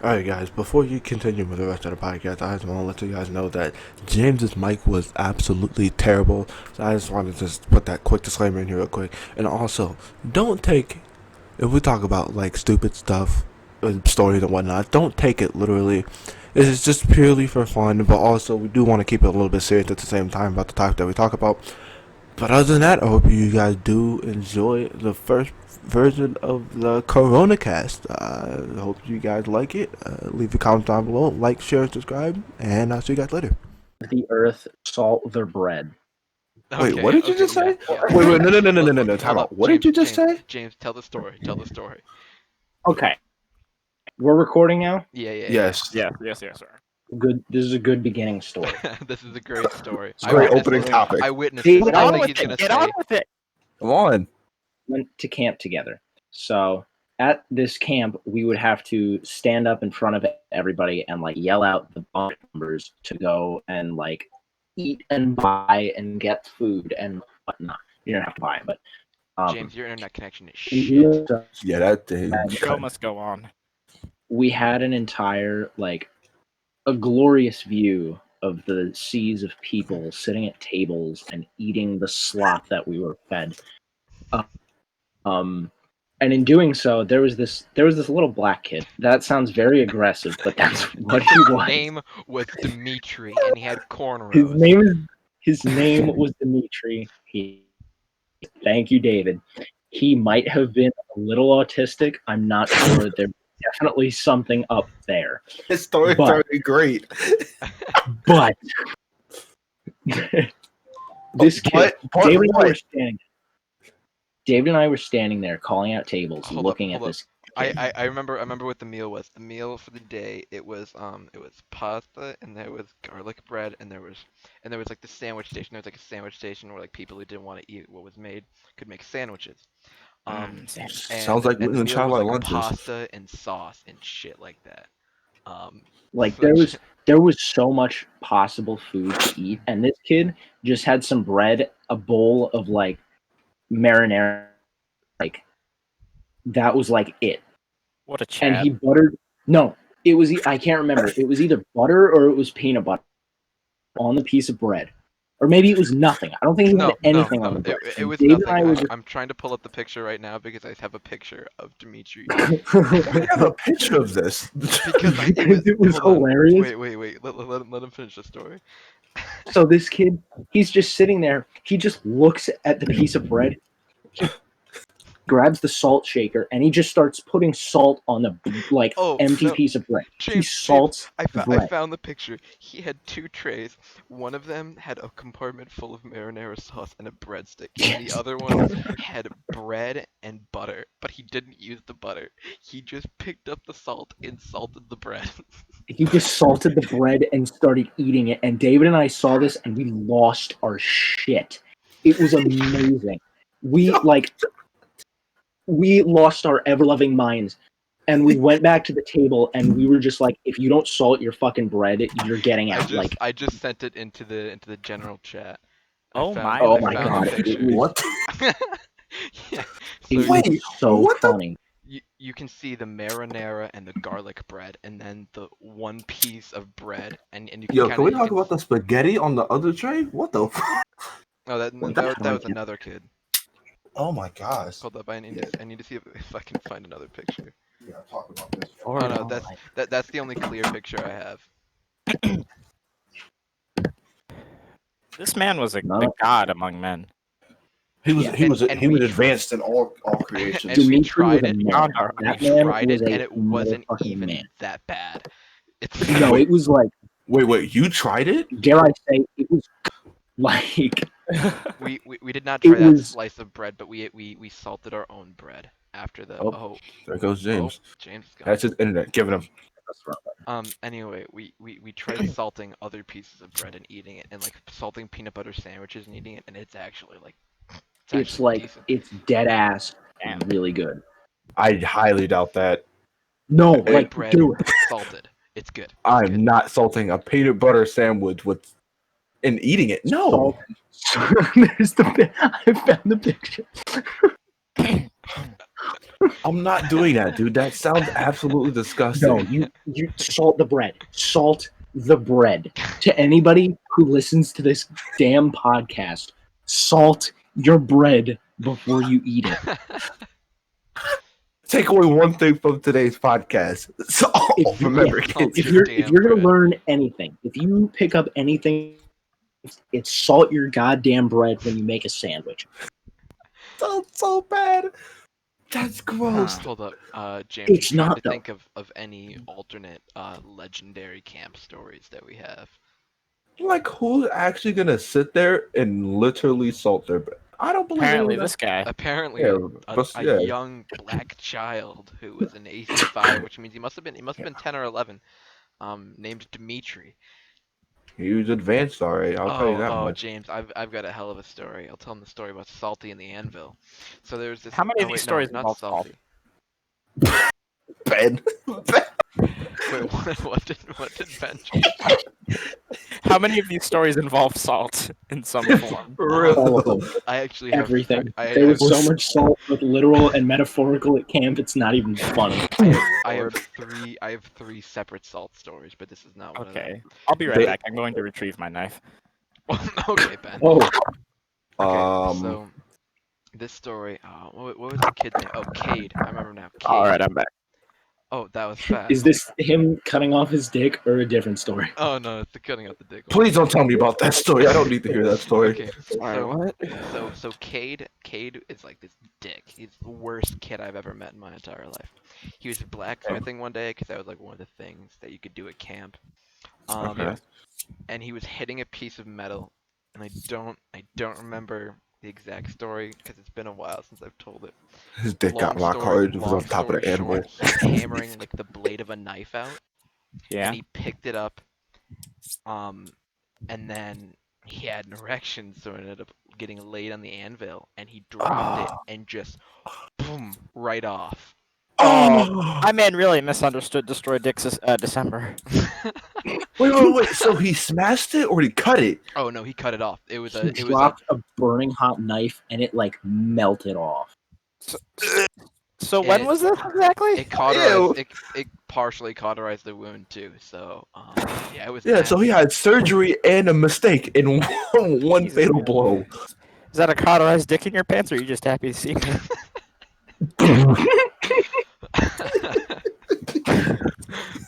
Alright guys, before you continue with the rest of the podcast, I just want to let you guys know that James's mic was absolutely terrible. So I just wanted to just put that quick disclaimer in here real quick. And also, don't take, if we talk about like stupid stuff, stories and whatnot, don't take it literally. It is just purely for fun, but also we do want to keep it a little bit serious at the same time about the topic that we talk about. But other than that, I hope you guys do enjoy the first version of the Corona Cast. I hope you guys like it. Leave a comment down below, like, share, subscribe, and I'll see you guys later. The earth salt their bread. Wait, what did you just say? Yeah. Wait, no, time out. What did you just say? James, tell the story. Okay. We're recording now? Yeah. Yes. Yes, sir. Good. This is a good beginning story. This is a great story. It's a great opening this. topic. I witnessed See, this. get I on think with he's it. gonna Get say. on with it. Come on. Went to camp together. So at this camp, we would have to stand up in front of everybody and like yell out the bunk numbers to go and like eat and buy and get food and whatnot. You don't have to buy it, but James, your internet connection is we shit. do- Yeah, that thing. The show must go on. we had an entire like a glorious view of the seas of people sitting at tables and eating the slop that we were fed. And in doing so, there was this little black kid. That sounds very aggressive, but that's what he His was. name was Dimitri, and he had cornrows. His name was Dimitri. Thank you, David. He might have been a little autistic. I'm not sure. There's definitely something up there. His story's But- already great. But this kid, But David and I what? were standing. David and I were standing there, calling out tables, Hold looking up. at this. I remember what the meal was. The meal for the day, it was pasta, and there was garlic bread, and there was like the sandwich station. There was like a sandwich station where like people who didn't want to eat what was made could make sandwiches. Sounds like and the Whitman meal Childlike was, like, lunches. pasta and sauce and shit like that. Like so- there was so much possible food to eat, and this kid just had some bread, a bowl of like marinara, like that was like it. What a And chat. he buttered. No, it was. I can't remember. It was either butter or it was peanut butter on the piece of bread, or maybe it was nothing. I don't think he had anything on the bread. It was David nothing. and I were I'm trying to pull up the picture right now because I have a picture of Dimitri. I have a picture of this. Because it was hold on. hilarious. Wait. Let him finish the story. So this kid, he's just sitting there. He just looks at the piece of bread. He grabs the salt shaker and he just starts putting salt on the empty piece of bread. He salts the I bread. found the picture. He had two trays. One of them had a compartment full of marinara sauce and a breadstick, and the other one had bread and butter. But he didn't use the butter. He just picked up the salt and salted the bread. He just salted the bread and started eating it. And David and I saw this and we lost our shit. It was amazing. We lost our ever-loving minds. And we went back to the table and we were just like, if you don't salt your fucking bread, you're getting out. I just sent it into the general chat. Oh my I found God. the picture. What? Yeah. It So was Wait, so what the- funny. you can see the marinara and the garlic bread, and then the one piece of bread, and you can Yo, kinda, can we you talk can about the spaghetti on the other tray? What the fuck? Oh, that Well, that that's was another kid. Oh my gosh. Hold up, I need to see if I can find another picture. We gotta talk about this. Oh no, that's the only clear picture I have. This man was a No. god among men. He was Yeah. he was And he we was tr- advanced in all creation. And we Dimitri tried was a it. man. Beyond our That We man tried was it, a and it wasn't motherfucking even man. that bad. It's No, it was like, Wait, you tried it? dare I say, it was like we did not It try that was- slice of bread, but we salted our own bread after the Oh. There goes James. James is gone. That's his internet giving him. Anyway, we tried salting other pieces of bread and eating it, and like salting peanut butter sandwiches and eating it, and it's actually like it's like decent. it's dead ass. Damn. really good. I highly doubt that. No, White like, bread, dude. salted. It's good. It's I'm good. not salting a peanut butter sandwich with and eating it. No, Salt. There's I found the picture. I'm not doing that, dude. That sounds absolutely disgusting. No, you salt the bread. Salt the bread. To anybody who listens to this damn podcast, salt your bread before you eat it. Take away one thing from today's podcast. So If you- remember, yeah, kids. if your you're damn gonna bread. learn anything, if you pick up anything, it's salt your goddamn bread when you make a sandwich. Sounds so bad. That's gross. Hold up, James. It's I'm trying not, to though. think of any alternate legendary camp stories that we have. Like, who's actually gonna sit there and literally salt their bread? I don't believe Apparently, anyone this guy. Apparently, Yeah, a but yeah. young black child who was an AC5, which means he must have been 10 or 11, named Dimitri. He was advanced, alright. I'll tell you that Oh, much. James, I've got a hell of a story. I'll tell him the story about Salty and the Anvil. So there was this. How many oh, of these wait, stories no, not involve salt? Salty. Ben. Wait, what did Ben? How many of these stories involve salt in some form? For real. All of them. I actually have Everything. I There have, was so much salt, both literal and metaphorical, at camp. It's not even funny. I have three separate salt stories, but this is not one Okay, I'll be right They- back. I'm going to retrieve my knife. of them. Okay, Ben. Oh, Okay, so this story. What was the kid's name? Oh, Cade. I remember now. Cade. All right, I'm back. Oh, that was fast. is this him cutting off his dick or a different story? Oh no, it's the cutting out the dick one. Please don't tell me about that story. I don't need to hear that story. Okay, so Cade is like this dick. He's the worst kid I've ever met in my entire life. He was blacksmithing one day because that was like one of the things that you could do at camp. Okay. And he was hitting a piece of metal, and I don't remember the exact story because it's been a while since I've told it. His dick got rock hard. It was on top of the anvil. Short, he was hammering like the blade of a knife out, Yeah. and he picked it up, and then he had an erection, so it ended up getting laid on the anvil, and he dropped it and just boom right off. Oh, my man really misunderstood Destroy Dick's December. Wait. So he smashed it or he cut it? Oh no, he cut it off. It was He a it was a, dropped a burning hot knife and it like melted off. So when was this exactly? it cauterized it partially cauterized the wound too. So yeah, it was. Yeah, so he nasty. had surgery and a mistake in one Jesus, fatal man. blow. Is that a cauterized dick in your pants, or are you just happy to see me?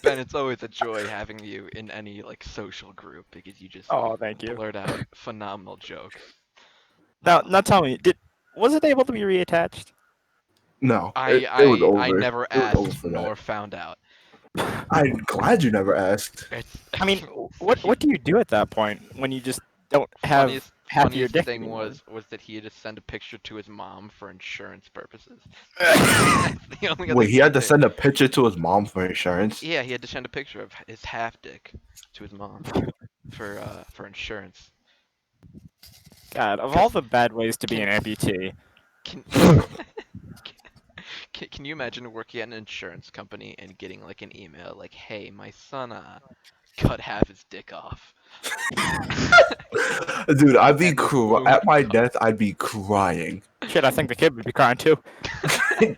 Ben, it's always a joy having you in any like social group because you just Oh, thank you. blurt out phenomenal jokes. Now tell me, was it able to be reattached? No, I it was over. I never It was over asked for nor that. found out. I'm glad you never asked. It's, I mean, what do you do at that point when you just don't have half of your funniest dick thing anymore? was that he had to send a picture to his mom for insurance purposes. That's the only other Wait, he had to thing. send a picture to his mom for insurance? Yeah, he had to send a picture of his half dick to his mom for insurance. God, of all the bad ways to be an amputee, Can can you imagine working at an insurance company and getting like an email like, "Hey, my son cut half his dick off." Dude, I'd be And the at my wound- death. I'd be crying. shit, I think the kid would be crying too.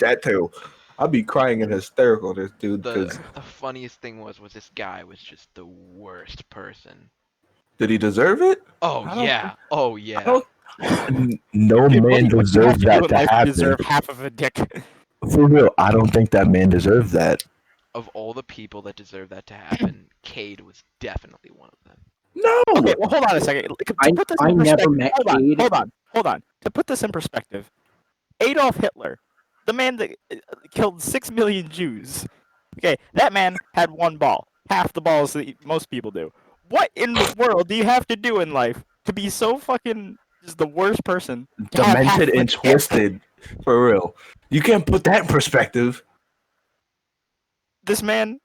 That too. I'd be crying and hysterical. This dude, because The funniest thing was this guy was just the worst person. did he deserve it? Oh I don't- yeah. Oh yeah. don't- No Dude, man what do you have deserves to do that in to life happen. deserve half of a dick? For real, I don't think that man deserved that. Of all the people that deserve that to happen, Cade was definitely one of them. No. Okay, well, hold on a second. To put this I in never perspective- met hold Cade. Hold on. To put this in perspective, Adolf Hitler, the man that killed 6 million Jews. Okay, that man had one ball, half the balls that most people do. What in the world do you have to do in life to be so fucking just the worst person? to have half Demented a and dick? twisted. For real. You can't put that in perspective. This man,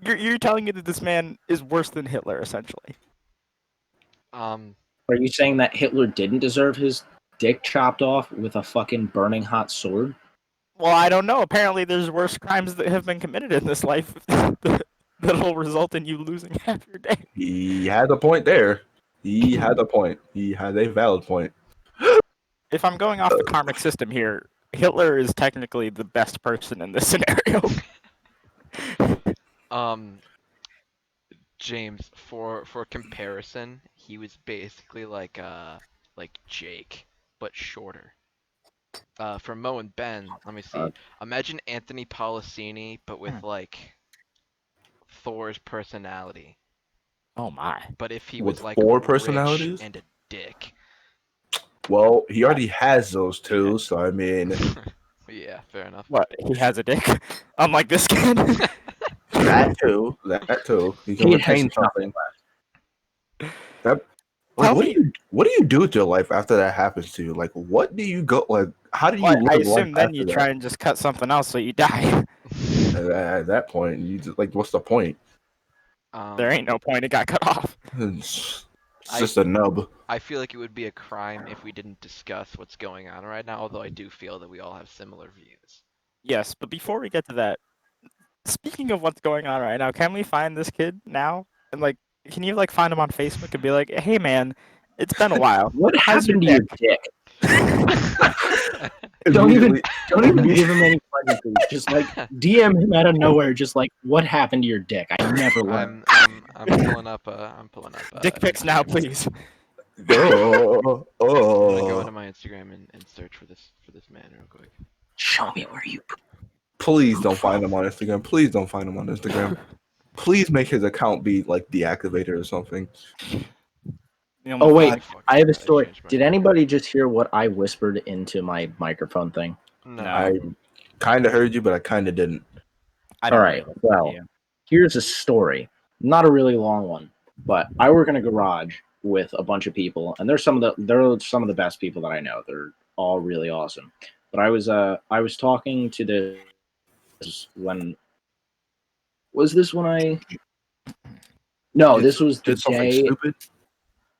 you're telling me that this man is worse than Hitler, essentially. Are you saying that Hitler didn't deserve his dick chopped off with a fucking burning hot sword? Well, I don't know. Apparently, there's worse crimes that have been committed in this life that'll result in you losing half your day. He had a point there. He had a point. He had a valid point. If I'm going off the karmic system here, Hitler is technically the best person in this scenario. James, for comparison, he was basically like Jake, but shorter. For Mo and Ben, let me see. Imagine Anthony Policini, but with like Thor's personality. Oh my. But if he With was like 4 rich personalities? and a dick. Well, he already has those 2, so I mean, Yeah, fair enough. What? He has a dick? Unlike this kid? that too. He can He has retain something. That, Tell like, me- what do you do with your life after that happens to you? Like, what do you go? Like, how do you Well, I live life assume then after you that? try and just cut something else so you die. At that point, you just, like, what's the point? There ain't no point. It got cut off. It's just a nub. I feel like it would be a crime if we didn't discuss what's going on right now, although I do feel that we all have similar views. Yes, but before we get to that, speaking of what's going on right now, can we find this kid now? And like, can you like find him on Facebook and be like, "Hey man, it's been a while. What How's happened to your your dick? Don't Immediately- even give him any pleasantries. Just like DM him out of nowhere. Just like, what happened to your dick? I never learned. I'm pulling up. I'm pulling up. dick pics now, Instagram. please?" Oh, I'm gonna go oh. into my Instagram and search for this man real quick. Show me where you. Please don't find him on Instagram. Please don't find him on Instagram. Please make his account be like deactivated or something. Oh wait, Fuck, I have a I story. changed my Did name. anybody just hear what I whispered into my microphone thing? No. I kind of heard you, but I kind of didn't. I All don't right. know. Well, Yeah. here's a story. Not a really long one, but I work in a garage with a bunch of people, and they're some of the best people that I know. They're all really awesome. But I was talking to this when was this when I no this was the Did something day stupid?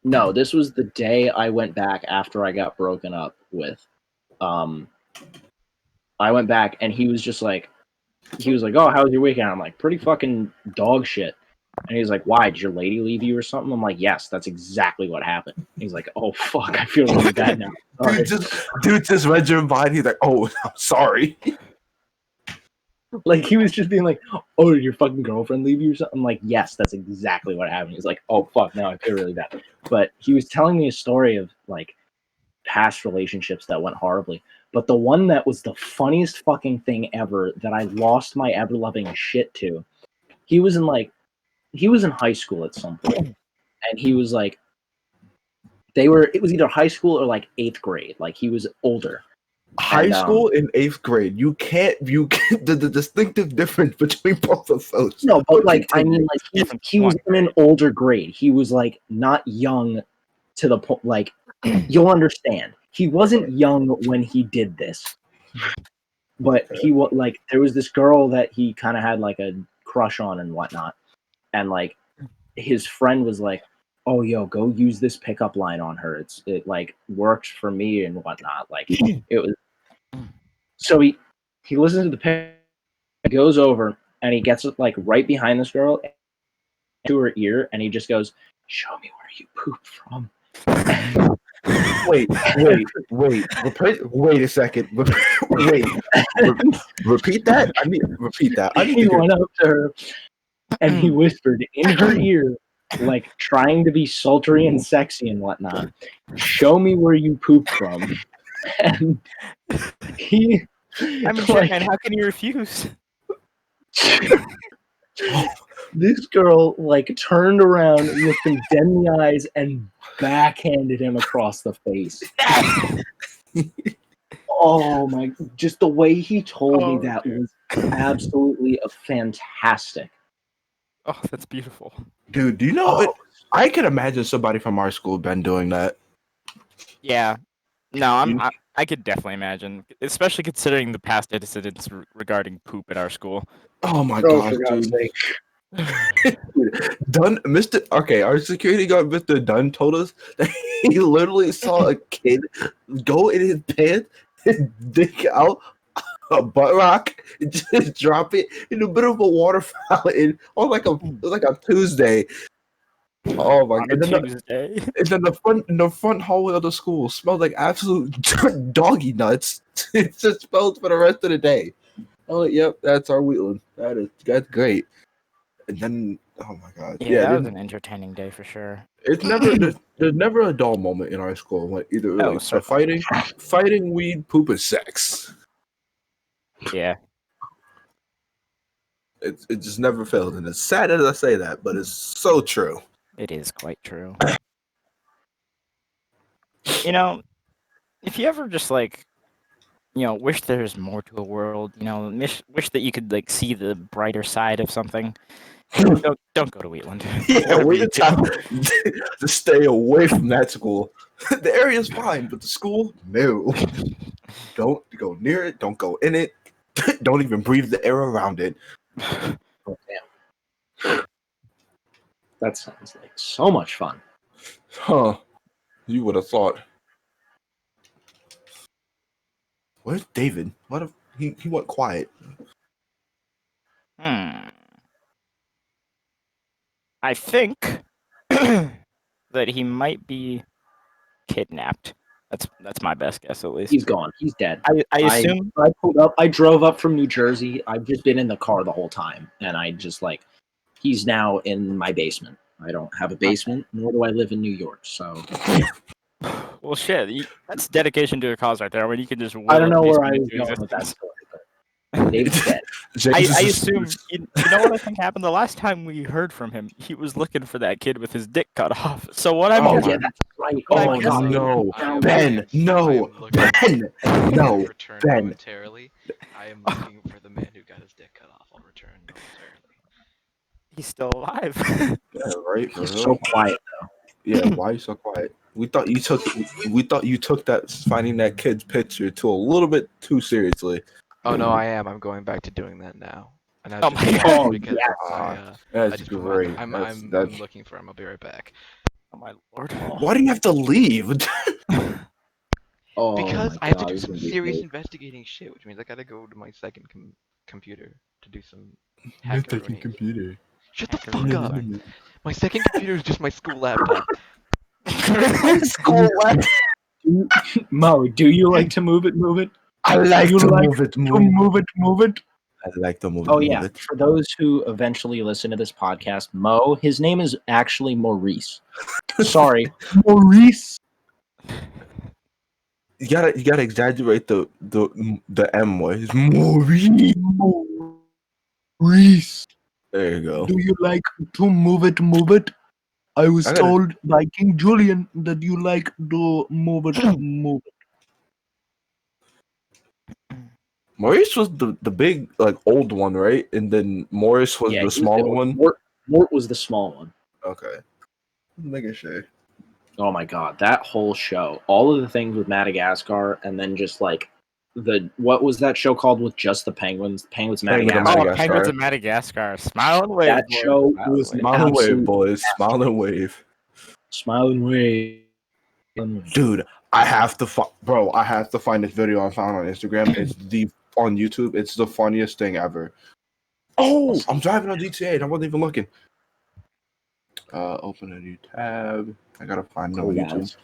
no this was the day I went back after I got broken up with. I went back and he was like, "Oh, how was your weekend?" I'm like, "Pretty fucking dog shit." And he's like, "Why? Did your lady leave you or something?" I'm like, "Yes, that's exactly what happened." He's like, "Oh fuck, I feel really bad now." Sorry. Dude just read your mind. He's like, "Oh, I'm sorry." Like he was just being like, "Oh, did your fucking girlfriend leave you or something?" I'm like, "Yes, that's exactly what happened." He's like, "Oh fuck, now I feel really bad." But he was telling me a story of like past relationships that went horribly. But the one that was the funniest fucking thing ever that I lost my ever loving shit to. He was in high school at some point, and he was like, it was either high school or like 8th grade. Like he was older. High And, school in 8th grade. You can't the distinctive difference between both of those. No, but like I mean, like Different he was one. in an older grade. He was like not young to the point. Like you'll understand. He wasn't young when he did this, but he was like there was this girl that he kind of had like a crush on and whatnot, and like his friend was like, "Oh, yo, go use this pickup line on her. It like worked for me and whatnot." Like it was. So he listens to the pick, goes over, and he gets like right behind this girl to her ear, and he just goes, "Show me where you poop from." Wait a second. Repeat that. Repeat that. I need He to hear. went up to her and he whispered in her ear, like trying to be sultry and sexy and whatnot, "Show me where you poop from." And he, I mean, like, man, how can you refuse? this girl like turned around, looked him dead in the eyes, and backhanded him across the face. Oh my! Just the way he told me Oh, that dude. was absolutely fantastic. Oh, that's beautiful. Dude, do you know? I can imagine somebody from our school been doing that. Yeah. No, I could definitely imagine, especially considering the past incidents regarding poop at our school. Oh my Oh, gosh, for God's dude. sake. Dunn, our security guard, Mr. Dunn, told us that he literally saw a kid go in his pants and dig out a butt rock, and just drop it in the middle of a water fountain on like a Tuesday. Oh my! On a Tuesday. And then the front hallway of the school smelled like absolute doggy nuts. It just smelled for the rest of the day. Oh, yep, that's our Wheatland. That's great. And then, oh my god, Yeah, that was then an entertaining day for sure. it's never there's never a dull moment in our school. Like either Oh, like the certainly. fighting, weed, poop, and sex. Yeah. It just never failed, and it's sad as I say that, but it's so true. It is quite true. You know, if you ever just like, wish there's more to a world, wish that you could like see the brighter side of something, don't go to Wheatland. Yeah, Whatever we you just have to stay away from that school. The area's fine, but the school, no. Don't go near it. Don't go in it. Don't even breathe the air around it. Oh, damn. That sounds like so much fun. Huh. You would have thought. Where's David? What if he went quiet? Hmm. I think that he might be kidnapped. That's my best guess, at least. He's gone. He's dead. I assume. I pulled up. I drove up from New Jersey. I've just been in the car the whole time, and I just like, he's now in my basement. I don't have a basement, nor do I live in New York. So Well, shit. That's dedication to a cause right there. When you can just. I don't know where I basement was into going with that existence. story. But David's dead. I assume. You know what I think happened? The last time we heard from him, he was looking for that kid with his dick cut off. So what I'm Oh, guessing- Yeah, that's right. What Oh I guess- no, I'm Ben! No, Ben! No, Return Ben. momentarily. I am looking for the man who got his dick cut off. I'll return momentarily. he's still alive. Yeah, right. for He's real. so quiet. Yeah, why are you so quiet? We thought you took that finding that kid's picture to a little bit too seriously. Oh no, I am. I'm going back to doing that now. And I Oh just my realized God. because Yes. I That's just put great. I'm That's looking for him. I'll be right back. Oh my lord. why do you have to leave? Oh, Because my I have to God, do he's some gonna be serious great. investigating shit, which means I gotta go to my second computer to do some hackery. computer. Shut the fuck up! My second computer is just my school laptop. School what? Mo, do you like to move it? Move it. I like You to like move it. To move it. Move it. I like to move it. Oh move yeah. it. For those who eventually listen to this podcast, Mo, his name is actually Maurice. Sorry, Maurice. You gotta exaggerate the M way. It's Maurice. Maurice. There you go. Do you like to move it? Move it. I was I gotta- told by King Julian that you like to move it. Move it. Maurice was the big like old one, right? And then Morris was Yeah, the he's smaller one. Mort was the small one. Okay. Making sure. Oh my God, that whole show, all of the things with Madagascar, and then just like what was that show called with just the penguins? Penguins of Penguins of Madagascar. Oh, Madagascar. Penguins of Madagascar. Smile and wave. That boys. show Smile and was wave. Smile and wave, Absolute- boys. Smile and wave. Smile and wave. Dude, I have to bro, I have to find this video I found on Instagram. It's on YouTube. It's the funniest thing ever. Oh, I'm driving on GTA and I wasn't even looking. Open a new tab. I gotta find it on YouTube.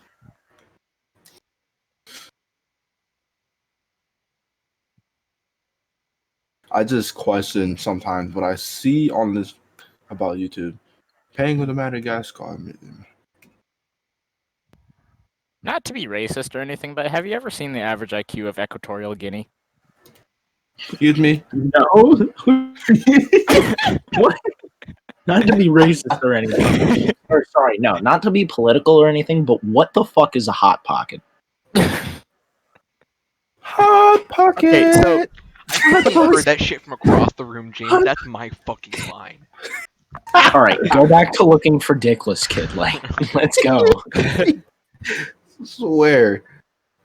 I just question sometimes what I see on this about YouTube. Penguin of Madagascar. Not to be racist or anything, but have you ever seen the average IQ of Equatorial Guinea? Excuse me. No. What? Not to be racist or anything. Or sorry, no, not to be political or anything, but what the fuck is a hot pocket? Hot pocket. Okay, so I heard that shit from across the room, James. That's my fucking line. All right, go back to looking for dickless kid. Like, let's go. Swear.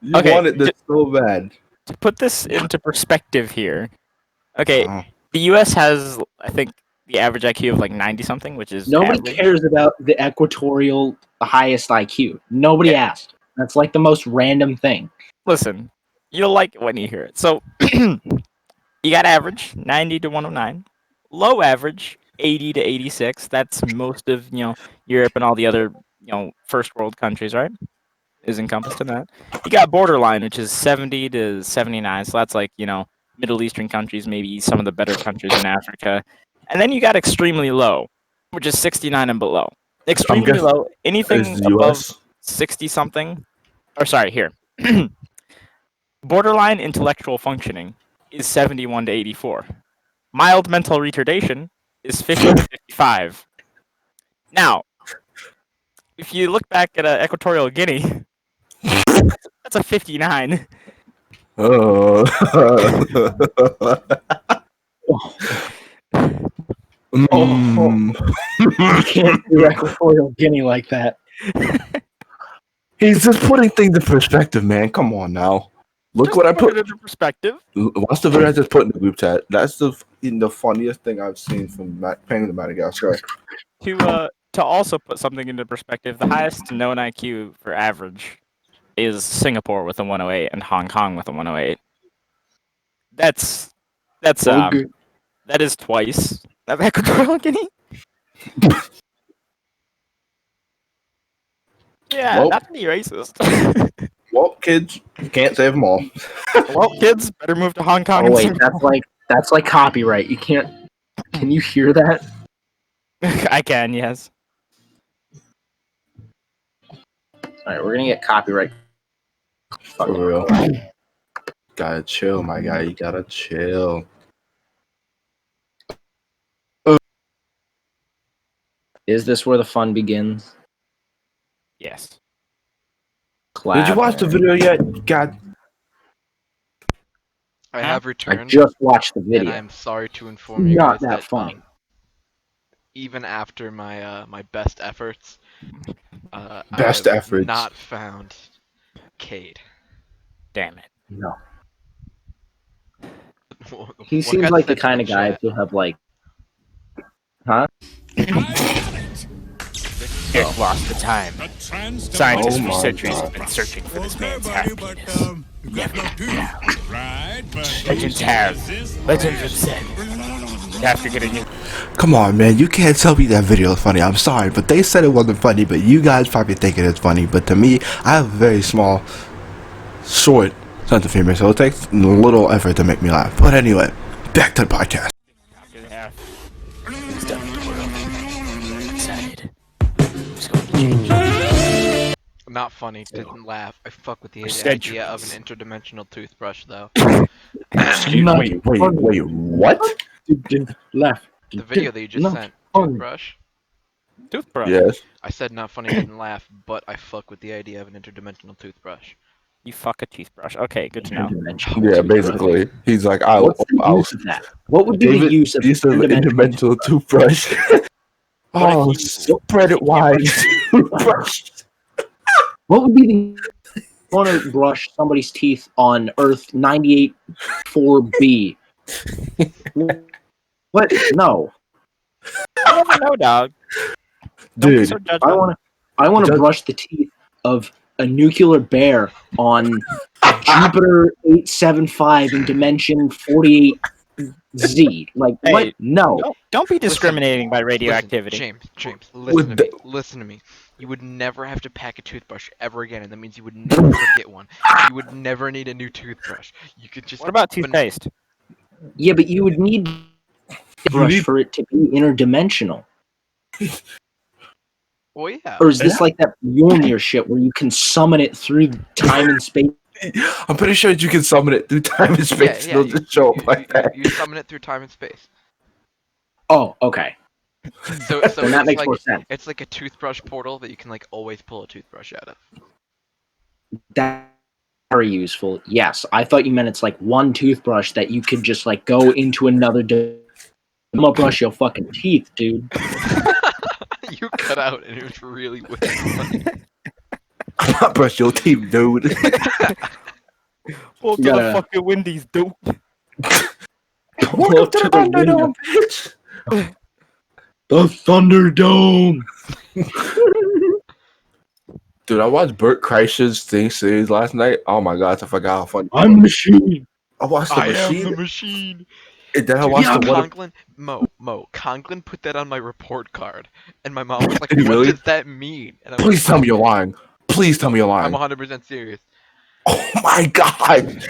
You Okay, wanted this so bad. to put this into perspective here, okay, Oh. the U.S. has, I think, the average IQ of like 90 something, which is Nobody average. cares about the equatorial highest IQ. Nobody asked. That's like the most random thing. Listen, you'll like it when you hear it. So, You got average 90 to 109. Low average 80 to 86. That's most of Europe and all the other first world countries, right? Is encompassed in that. You got borderline, which is 70 to 79. So that's like Middle Eastern countries, maybe some of the better countries in Africa. And then you got extremely low, which is 69 and below. I'm Extremely guessing low, is anything the above U.S. 60 something. Or sorry, here. Borderline intellectual functioning is 71 to 84. Mild mental retardation is 50 to 55. Now, if you look back at Equatorial Guinea, that's a 59. Oh. Oh, you can't do Equatorial Guinea like that. He's just putting things in perspective, man. Come on now. Look Just what I put put. it into perspective. Watch the video I just put in the group chat. That's the funniest thing I've seen from Penguin to Madagascar. To also put something into perspective, the highest known IQ for average is Singapore with a 108 and Hong Kong with a 108. That's Okay. that is twice of Equatorial Guinea. Yeah, Well- not to be racist. Well, kids, you can't save them all. Well, kids, better move to Hong Kong Oh and wait, Singapore. that's like copyright. You can't. Can you hear that? I can, yes. All right, we're gonna get copyright. For real. Gotta chill, my guy. You gotta chill. Is this where the fun begins? Yes. Clap. Did you watch the video yet? God, I have I returned, just watched the and video. I'm sorry to inform you Not guys that funny. even after my my best efforts, Best I have efforts. not found Cade. Damn it. No. What He seems got like the sent to kind of guy chat? to have like, huh? It lost the time. Scientists Oh for my centuries God. have been searching for this man's half penis. Right, but Legends have said. After getting it. come on, man. You can't tell me that video is funny. I'm sorry, but they said it wasn't funny, but you guys probably think it is funny. But to me, I have a very small, short sense of humor, so it takes a little effort to make me laugh. But anyway, back to the podcast. After the half. It's done with the world. Decided. Who's going to change? Not funny. Didn't laugh. I fuck with the Centuries. idea of an interdimensional toothbrush, though. Not Wait, what? Left. The video that you just No, sent, funny. toothbrush. Toothbrush. Yes. I said not funny, didn't laugh, but I fuck with the idea of an interdimensional toothbrush. You fuck a toothbrush. Okay, good to know. Yeah, basically. He's like, I'll What's the use of that? What would be David the use of used an interdimensional interdimensional toothbrush. What if Oh, you- spread it wide. Toothbrush. What would be the want to brush somebody's teeth on Earth 98.4b? What? No. I never know, dog. Don't be Dude, so I judgmental. want to Does- brush the teeth of a nuclear bear on Jupiter 875 in dimension 48Z. Like Hey, what? No. Don't be discriminating by radioactivity. James, listen to me. Listen to me. You would never have to pack a toothbrush ever again, and that means you would never forget one. You would never need a new toothbrush. You could just. What about toothpaste? Yeah, but you would need a brush for it to be interdimensional. Well, yeah. Or is this like that Mjolnir shit where you can summon it through time and space? I'm pretty sure you can summon it through time and space. It'll just show up like that. You summon it through time and space. Oh, okay. So Then that it's makes like more sense. it's like a toothbrush portal that you can like always pull a toothbrush out of. That's very useful. Yes, I thought you meant it's like one toothbrush that you could just like go into another. I'm gonna brush your fucking teeth, dude. You cut out, and it was really wicked funny. Brush your teeth, dude. Pull to You the gotta- fucking Wendy's, dude. Welcome to the Thunderdome, bitch. The Thunderdome. Dude, I watched Bert Kreischer's thing series last night. Oh my gosh, I forgot how funny. I'm the machine. I watched the I am machine, the machine. and then I Dude, watched the one. Conklin, Conklin put that on my report card, and my mom was like, Did he "What really? does that mean?" And I'm Please like, tell me you're lying. Please tell me you're I'm lying. 100% serious. Oh my god!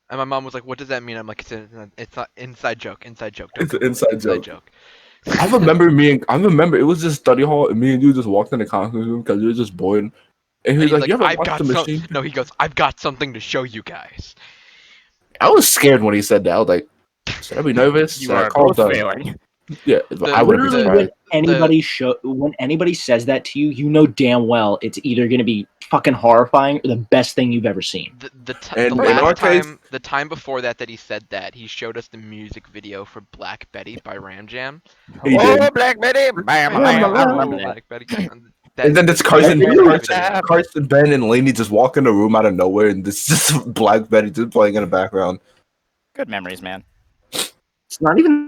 And my mom was like, "What does that mean?" I'm like, "It's not inside joke. Inside joke. Don't It's an Google it. inside joke. I remember it was just study hall, and me and you just walked in the conference room because we were just bored. And he And was he's like, like, "You ever "I've watched got the some." machine?" No, he goes, "I've got something to show you guys." I was scared when he said that. I was like, "Should I be nervous?" You Should I are call both the? failing. Yeah, I would have been Literally, surprised. when anybody says that to you, you know damn well it's either going to be fucking horrifying or the best thing you've ever seen. And The in our last case, time, the time before that he said that, he showed us the music video for Black Betty by Ram Jam. he Oh, did. Black Betty! Bam, Yeah, bam, I man. remember that. Black Betty. And then it's the music video. Carson, Ben, and Lainey just walk in the room out of nowhere, and this just Black Betty just playing in the background. Good memories, man. It's not even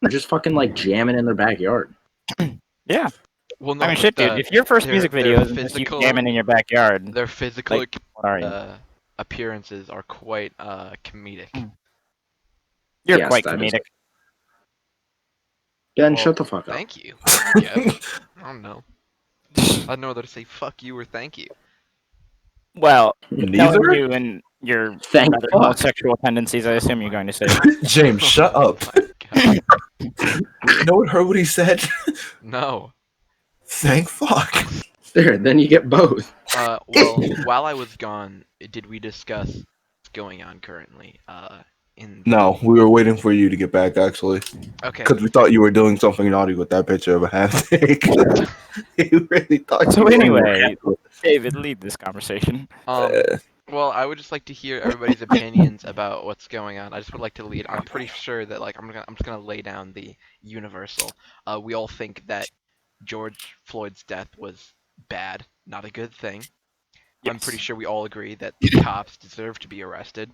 they're just fucking like jamming in their backyard. Yeah. Well, no, I mean, but shit, dude. If your first their- music their video is just you physical- jamming in your backyard, Their physical like, what are you? appearances are quite comedic. You're Yes, quite that is- comedic. Ben, Well, shut the fuck up. Thank you. I guess. I don't know. I don't know whether to say fuck you or thank you. Well, knowing Neither. you and your Thank rather fuck. homosexual tendencies, I assume you're going to say. James, shut Oh up. my God. No one heard what he said. No. Thank fuck. There, then you get both. Well, while I was gone, did we discuss what's going on currently? No, we were waiting for you to get back actually, Okay. because we thought you were doing something naughty with that picture of a half take. We really thought. So you were. anyway, David, lead this conversation. Well, I would just like to hear everybody's opinions about what's going on. I just would like to lead. I'm pretty sure that I'm just gonna lay down the universal. We all think that George Floyd's death was bad, not a good thing. I'm pretty sure we all agree that the cops deserve to be arrested.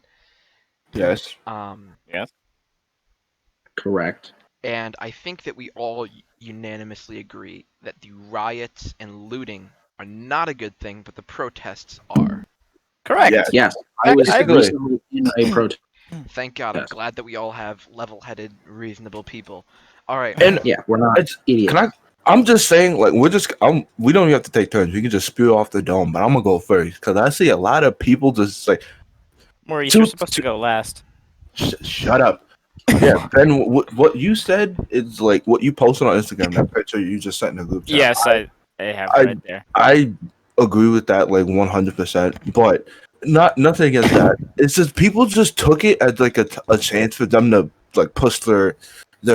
Yes. Correct. And I think that we all unanimously agree that the riots and looting are not a good thing, but the protests are. Correct. Yes. Yes, I was I agree. recently in a protest. Thank God. I'm Yes. glad that we all have level-headed, reasonable people. All right. And Yeah, we're not It's- idiots. I'm just saying, like, we don't even have to take turns. We can just spew off the dome, but I'm gonna go first because I see a lot of people just like, Maurice, Two- you're supposed to go last. shut up. Yeah, Ben, what you said is like what you posted on Instagram, that picture you just sent in the group chat. Yes, I have I- it right there. I agree with that like 100%, but nothing against that. It's just people just took it as like a chance for them to like push their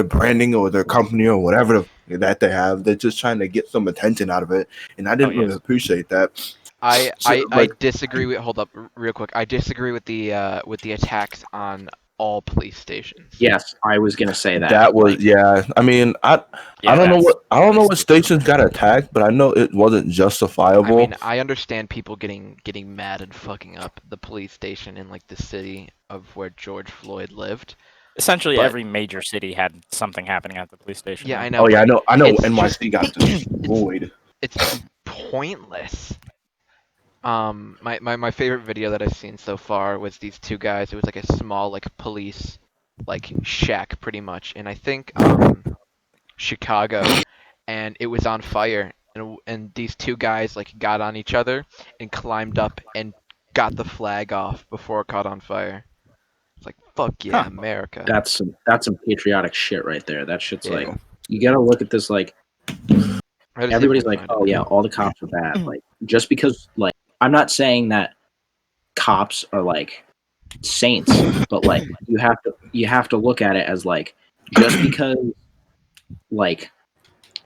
branding or their company or whatever that they have. They're just trying to get some attention out of it, and I didn't Oh, yes. really appreciate that. I like- disagree with. Hold up, real quick. I disagree with the attacks on all police stations. Yes, I was gonna say that. That was Like, yeah. I mean, I don't know what stations got attacked, but I know it wasn't I justifiable. mean, I understand people getting mad and fucking up the police station in like the city of where George Floyd lived. Essentially, but- every major city had something happening at the police station. Yeah, now. I know. Oh yeah, but I know. it's NYC got destroyed. It's pointless. My favorite video that I've seen so far was these two guys. It was like a small like police like shack pretty much, and I think Chicago, and it was on fire, and these two guys like got on each other and climbed up and got the flag off before it caught on fire. It's like fuck yeah, Huh. America. that's some patriotic shit right there. That shit's Yeah. like, you gotta look at this like, How does everybody's everyone like, find oh it? yeah, all the cops are bad. Like, just because, like, I'm not saying that cops are like saints, but like you have to look at it as like, just because, like,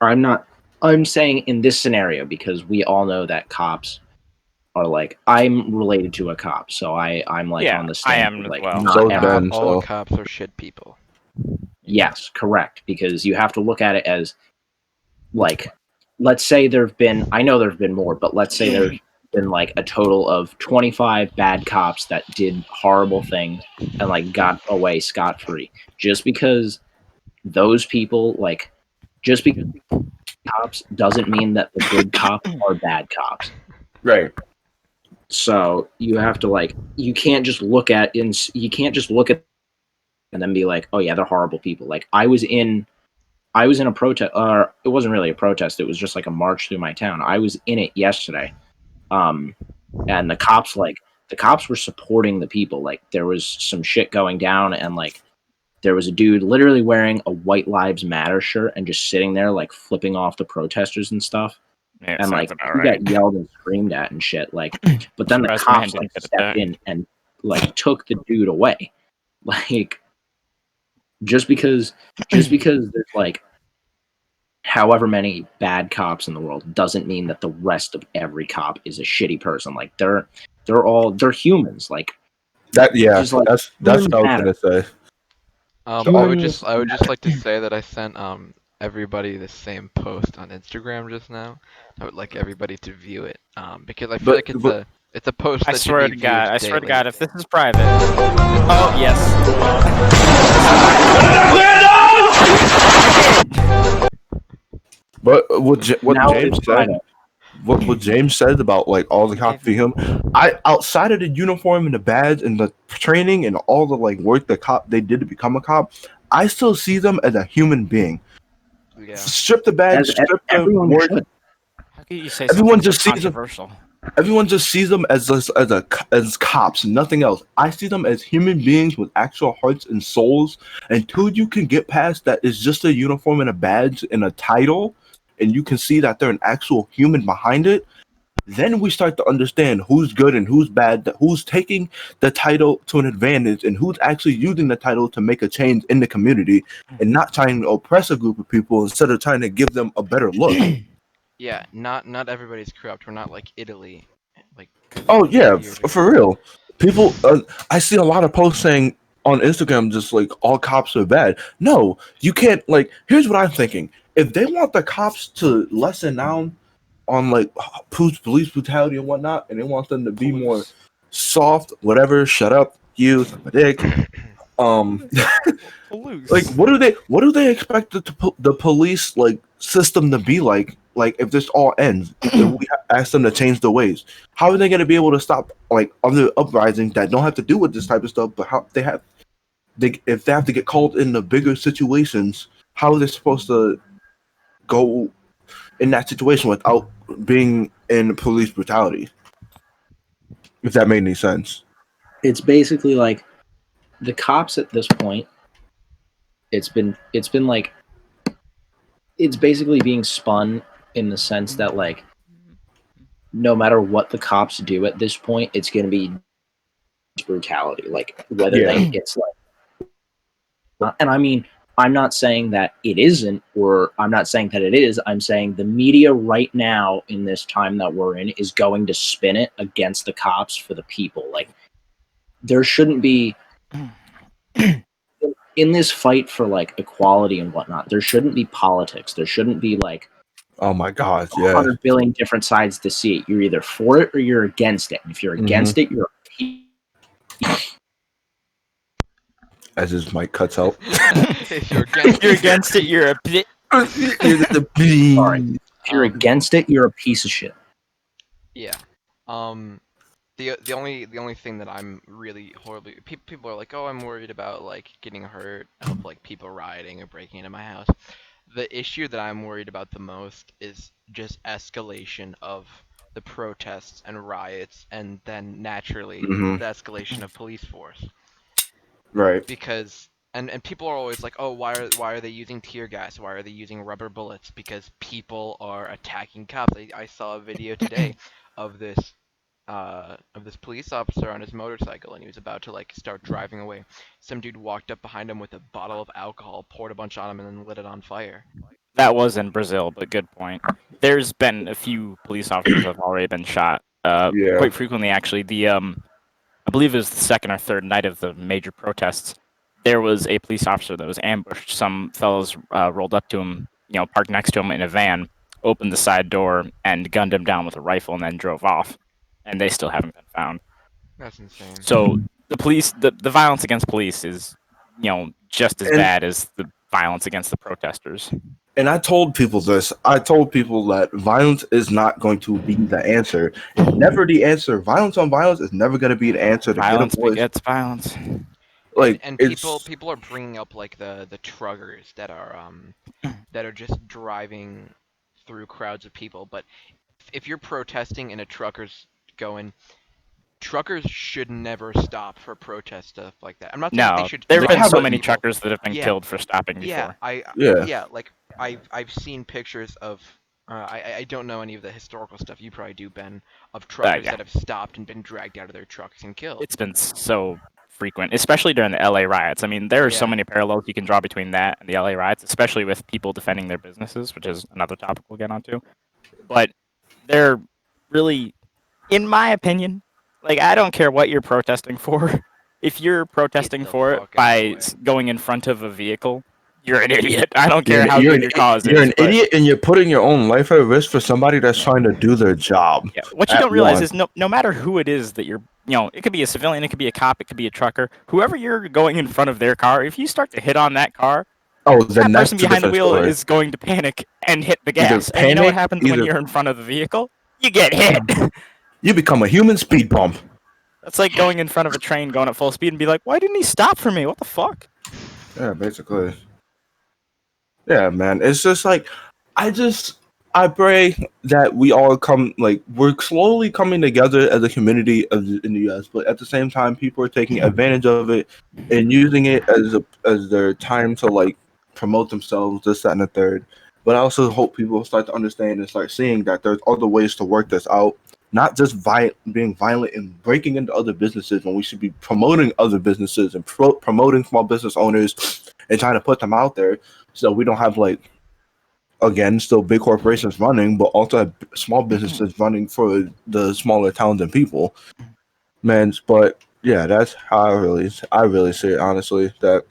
I'm saying in this scenario, because we all know that cops are like, I'm related to a cop, so I'm like Yeah, on the I stand. am as like, well. not So every- Ben, All so cops are shit people. Yes, correct. Because you have to look at it as, like, let's say I know there have been more, but let's say there's been like a total of 25 bad cops that did horrible things and like got away scot-free. Just because those people, like, just because cops doesn't mean that the good cops are bad cops. right. So you have to like you can't just look at and then be like, oh yeah, they're horrible people. Like I was in a protest, or it wasn't really a protest. It was just like a march through my town. I was in it yesterday, and the cops were supporting the people. Like there was some shit going down, and like there was a dude literally wearing a White Lives Matter shirt and just sitting there like flipping off the protesters and stuff. Yeah, And like sounds about he right. got yelled and screamed at and shit. Like, but then the Surprised the man cops like didn't get stepped attacked. in and like took the dude away. Like just because there's like however many bad cops in the world doesn't mean that the rest of every cop is a shitty person. Like they're humans. Like just like that's humans what I was matter. gonna say. I would just like to say that I sent everybody the same post on Instagram just now. I would like everybody to view it because I feel like it's a post I that should swear be to viewed God, I daily. swear to God, if this is private. Oh yes. But what Now James it's said, private. what James said about like all the cops being him, I outside of the uniform and the badge and the training and all the like work they did to become a cop, I still see them as a human being. Yeah. Strip the badge, As strip the everyone work. should. How can you say Everyone something just so sees them. controversial? Everyone just sees them as cops, nothing else. I see them as human beings with actual hearts and souls. Until you can get past that, it's just a uniform and a badge and a title, and you can see that they're an actual human behind it. Then we start to understand who's good and who's bad, who's taking the title to an advantage, and who's actually using the title to make a change in the community, and not trying to oppress a group of people instead of trying to give them a better look. Yeah, not everybody's corrupt. We're not like Italy, like Oh yeah, 50 years ago. for real. People, I see a lot of posts saying on Instagram just like all cops are bad. No, you can't. Like, here's what I'm thinking: if they want the cops to lessen down on like police brutality and whatnot, and they want them to be more soft, whatever. Shut up, you suck my dick. Like what do they expect the police like system to be like if this all ends if we ask them to change the ways, how are they going to be able to stop like other uprisings that don't have to do with this type of stuff, but how if they have to get called into bigger situations, how are they supposed to go in that situation without being in police brutality, if that made any sense? It's basically like the cops at this point. It's been like it's basically being spun in the sense that like no matter what the cops do at this point, it's going to be brutality. Like whether it's like, and I mean, I'm not saying that it isn't, or I'm not saying that it is. I'm saying the media right now in this time that we're in is going to spin it against the cops for the people. Like there shouldn't be in this fight for like equality and whatnot. There shouldn't be politics. There shouldn't be like Oh my god, yeah. 100 billion different sides to see it. You're either for it or you're against it. And if you're against it, you're As his mic cuts out. If you're If you're against it, you're a bit. sorry. If you're against it, you're a piece of shit. Yeah. The only thing that I'm really horribly people are like, oh, I'm worried about like getting hurt of like people rioting or breaking into my house. The issue that I'm worried about the most is just escalation of the protests and riots, and then naturally the escalation of police force. Right. Because and people are always like, oh, why are they using tear gas? Why are they using rubber bullets? Because people are attacking cops. I saw a video today of this police officer on his motorcycle, and he was about to like start driving away. Some dude walked up behind him with a bottle of alcohol, poured a bunch on him, and then lit it on fire. That was in Brazil, but good point. There's been a few police officers that have already been shot. Yeah. Quite frequently, actually. I believe it was the second or third night of the major protests. There was a police officer that was ambushed. Some fellows rolled up to him, parked next to him in a van, opened the side door, and gunned him down with a rifle, and then drove off. And they still haven't been found. That's insane. So the police, the violence against police is, just as bad as the violence against the protesters. And I told people this. I told people that violence is not going to be the answer. It's never the answer. Violence on violence is never going to be the answer to get a Violence voice. begets violence. Like And it's people are bringing up like the truckers that are just driving through crowds of people. But if you're protesting and a trucker's going, truckers should never stop for protest stuff like that. I'm not saying that they No, should there have stop been so for many people. truckers that have been Yeah, killed for stopping yeah, before. yeah. like I've seen pictures of I don't know any of the historical stuff. You probably do, Ben, of truckers Yeah. that have stopped and been dragged out of their trucks and killed. It's been so frequent, especially during the LA riots. I mean, there are so Yeah. many parallels you can draw between that and the LA riots, especially with people defending their businesses, which is another topic we'll get onto. But they're really, in my opinion, like, I don't care what you're protesting for. If you're protesting the for it fuck out of the by way. going in front of a vehicle, you're an idiot. I don't You're care an, how you're good an, your cause you're is. an But idiot and you're putting your own life at risk for somebody that's Yeah. trying to do their job. Yeah, what you At don't realize one. is no matter who it is that you're, it could be a civilian, it could be a cop, it could be a trucker, whoever you're going in front of their car, if you start to hit on that car, Oh, then that that's person a behind the different wheel story. is going to panic and hit the Either gas. And you know what panic, happens when either you're in front of the vehicle? You get hit. you become a human speed bump. That's like going in front of a train going at full speed and be like, why didn't he stop for me? What the fuck? Yeah, basically. Yeah, man. It's just like I pray that we all come like we're slowly coming together as a community in the US, but at the same time people are taking advantage of it and using it as their time to like promote themselves, this, that, and the third. But I also hope people start to understand and start seeing that there's other ways to work this out, not just being violent and breaking into other businesses when we should be promoting other businesses and promoting small business owners and trying to put them out there so we don't have like again still big corporations running, but also have small businesses running for the smaller towns and people. Man, but yeah, that's how I really see it honestly. That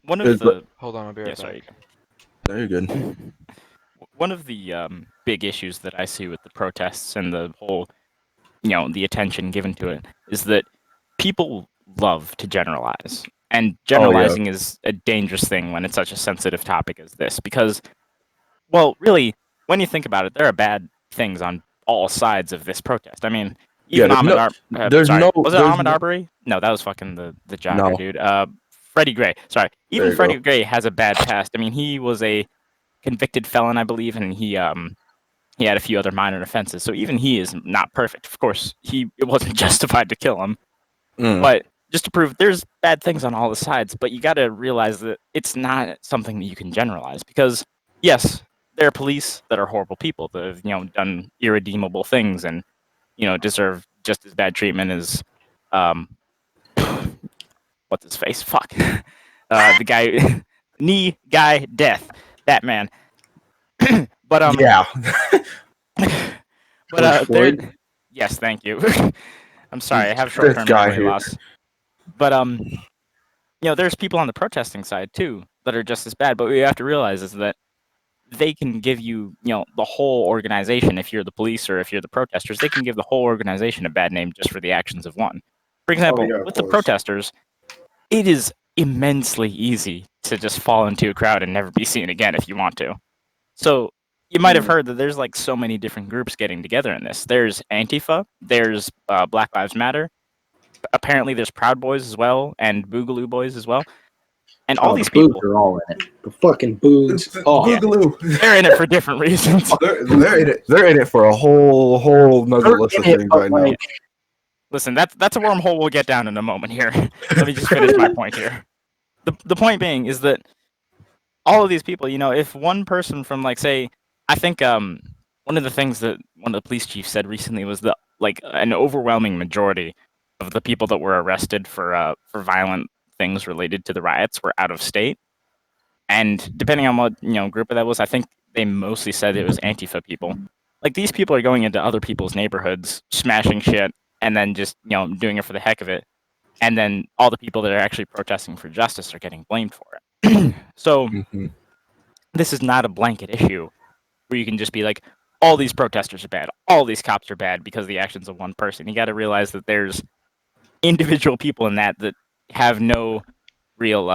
One of is, the Hold on, I'll be right back. sorry. very good. One of the big issues that I see with the protests and the whole, the attention given to it is that people love to generalize. And Oh yeah, generalizing is a dangerous thing when it's such a sensitive topic as this because, well, really, when you think about it, there are bad things on all sides of this protest. I mean, yeah. even Ahmed There's sorry, no, was it there's Ahmed no, Arbery? No, that was fucking the jogger, no. dude. Freddie Gray. Sorry, There even you go. Freddie Gray has a bad past. I mean, he was a convicted felon, I believe, and he had a few other minor offenses. So even he is not perfect. Of course, it wasn't justified to kill him, Mm. but just to prove there's bad things on all the sides, but you got to realize that it's not something that you can generalize because yes, there are police that are horrible people that have, done irredeemable things and, deserve just as bad treatment as, what's his face? Fuck. The guy, knee guy death, that man. But, Yeah, but, George there, Floyd? yes, thank you. I'm sorry, I have this short-term guy memory here. loss. But, there's people on the protesting side too that are just as bad. But what you have to realize is that they can give you, the whole organization. If you're the police or if you're the protesters, they can give the whole organization a bad name just for the actions of one. For example, yeah, of with the course. protesters, it is immensely easy to just fall into a crowd and never be seen again if you want to. So you might have heard that there's like so many different groups getting together in this. There's Antifa, there's Black Lives Matter. Apparently, there's Proud Boys as well, and Boogaloo Boys as well. And all Oh, these the Boogs people, are all in it. The fucking Boogs. Oh, Boogaloo. they're in it for different reasons. They're in it for a whole nother they're list in of it, things but right now. like, Listen, that's a wormhole we'll get down in a moment here. Let me just finish my point here. The point being is that all of these people, if one person from like say, I think one of the things that one of the police chiefs said recently was that like an overwhelming majority of the people that were arrested for violent things related to the riots were out of state. And depending on what group of that was, I think they mostly said it was Antifa people. Like these people are going into other people's neighborhoods, smashing shit, and then just doing it for the heck of it. And then all the people that are actually protesting for justice are getting blamed for it. So Mhm. this is not a blanket issue where you can just be like, all these protesters are bad, all these cops are bad because of the actions of one person. You got to realize that there's individual people in that have no real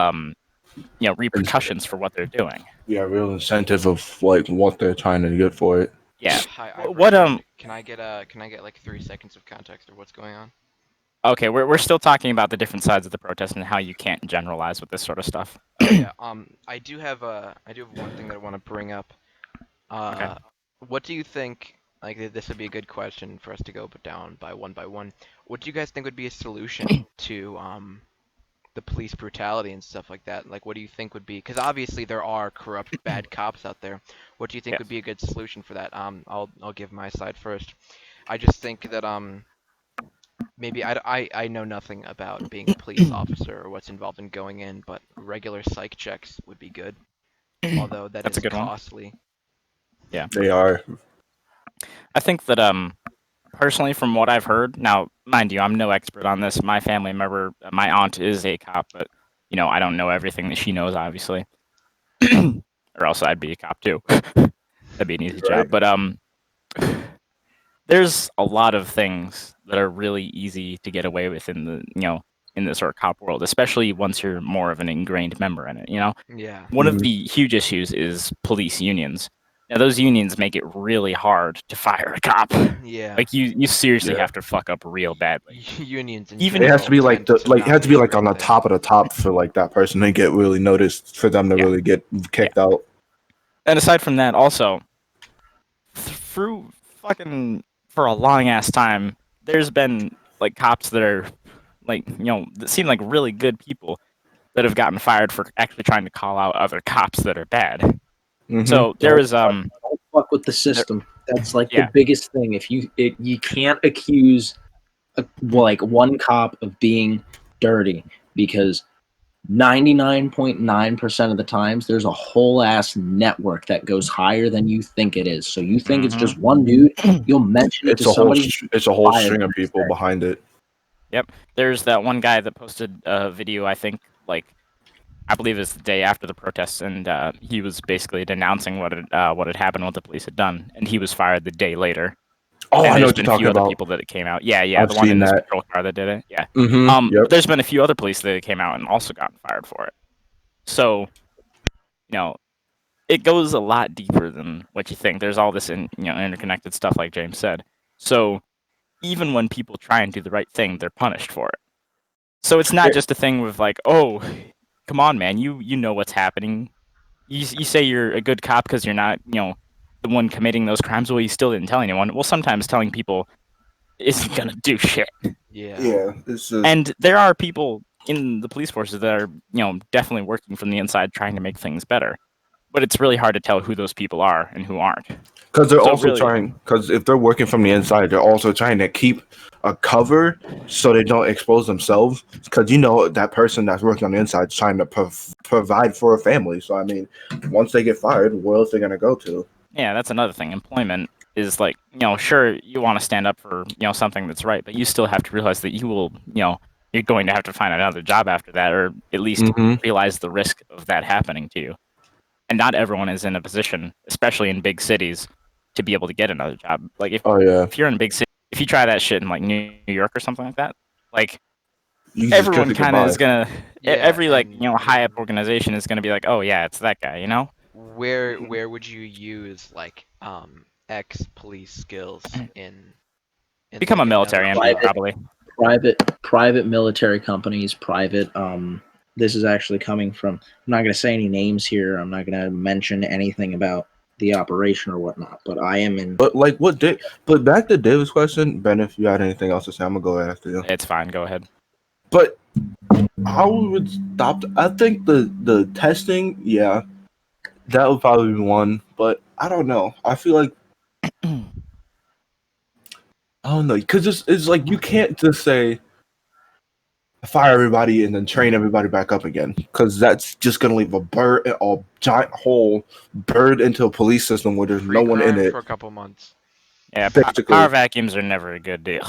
repercussions for what they're doing. Yeah, real incentive of like what they're trying to get for it. Yeah. Hi, I have a What friend. Can I get like 3 seconds of context of what's going on? Okay, we're still talking about the different sides of the protest and how you can't generalize with this sort of stuff. Oh yeah. I do have one thing that I want to bring up. Okay. What do you think? Like this would be a good question for us to go down by one. What do you guys think would be a solution to the police brutality and stuff like that? Like, what do you think would be? Because obviously there are corrupt, bad cops out there. What do you think Yes. would be a good solution for that? I'll give my side first. I just think that maybe I know nothing about being a police officer or what's involved in going in, but regular psych checks would be good. Although that That's a is good one. costly. Yeah. They are. I think that personally, from what I've heard, now mind you, I'm no expert on this. My family member, my aunt is a cop, but I don't know everything that she knows, obviously, or else I'd be a cop too. That'd be an easy Right. job. But there's a lot of things that are really easy to get away with in the sort of cop world, especially once you're more of an ingrained member in it. Yeah. One of Mhm. the huge issues is police unions. Now, those unions make it really hard to fire a cop. Yeah. Like you seriously Yeah. have to fuck up real badly. Unions in Even- It has to be general like tend the like it not has to be a like on great the thing. top of the top for like that person to get really noticed for them to Yeah. really get kicked out. And aside from that, also through fucking for a long ass time, there's been like cops that are like that seem like really good people that have gotten fired for actually trying to call out other cops that are bad. Mhm. So there is Don't fuck with the system. That's like Yeah. the biggest thing. If you can't accuse like one cop of being dirty, because 99.9% of the times there's a whole ass network that goes higher than you think it is. So you think it's Mhm. just one dude, you'll mention it It's to a whole somebody. it's a whole fired string the of next people day. behind it. There's that one guy that posted a video, I think, like I believe it's the day after the protests, and he was basically denouncing what had happened, what the police had done, and he was fired the day later. Oh, And I know there's what been you're a few talking other about. people that it came out. Yeah, I've the one seen in his that. patrol car that did it. Yeah. Mm-hmm. Yep. But there's been a few other police that came out and also gotten fired for it. So, it goes a lot deeper than what you think. There's all this interconnected stuff, like James said. So even when people try and do the right thing, they're punished for it. So it's not just a thing with like, oh, come on, man, you know what's happening. You say you're a good cop because you're not, the one committing those crimes. Well, you still didn't tell anyone. Well, sometimes telling people isn't gonna do shit. Yeah. Yeah. It's just, And there are people in the police forces that are, definitely working from the inside trying to make things better. But it's really hard to tell who those people are and who aren't. because they're So also really- trying. Because if they're working from the inside, they're also trying to keep a cover so they don't expose themselves. Because that person that's working on the inside is trying to provide for a family. So I mean, once they get fired, where else are they gonna go to? Yeah, that's another thing. Employment is like, sure, you want to stand up for, something that's right, but you still have to realize that you will, you're going to have to find another job after that, or at least Mhm. realize the risk of that happening to you. And not everyone is in a position, especially in big cities, to be able to get another job. Like Oh yeah. if you're in a big city, if you try that shit in like New York or something like that, like You just everyone get kind of by. is gonna, Yeah, every like and high up organization is gonna be like, oh yeah, it's that guy, where would you use like ex-police skills in Become a like, military another MD job? probably. Private military companies, private this is actually coming from, I'm not going to say any names here, I'm not going to mention anything about the operation or whatnot, but I am in But like, but back to David's question, Ben. If you had anything else to say, I'm gonna go after you. It's fine. Go ahead. But how we would stop? I think the testing, yeah, that would probably be one. But I don't know. I feel like I don't know because it's like you can't just say fire everybody and then train everybody back up again because that's just gonna leave a giant hole buried into a police system where there's Free no one in crime it. for a couple months. Yeah, Basically. power vacuums are never a good deal.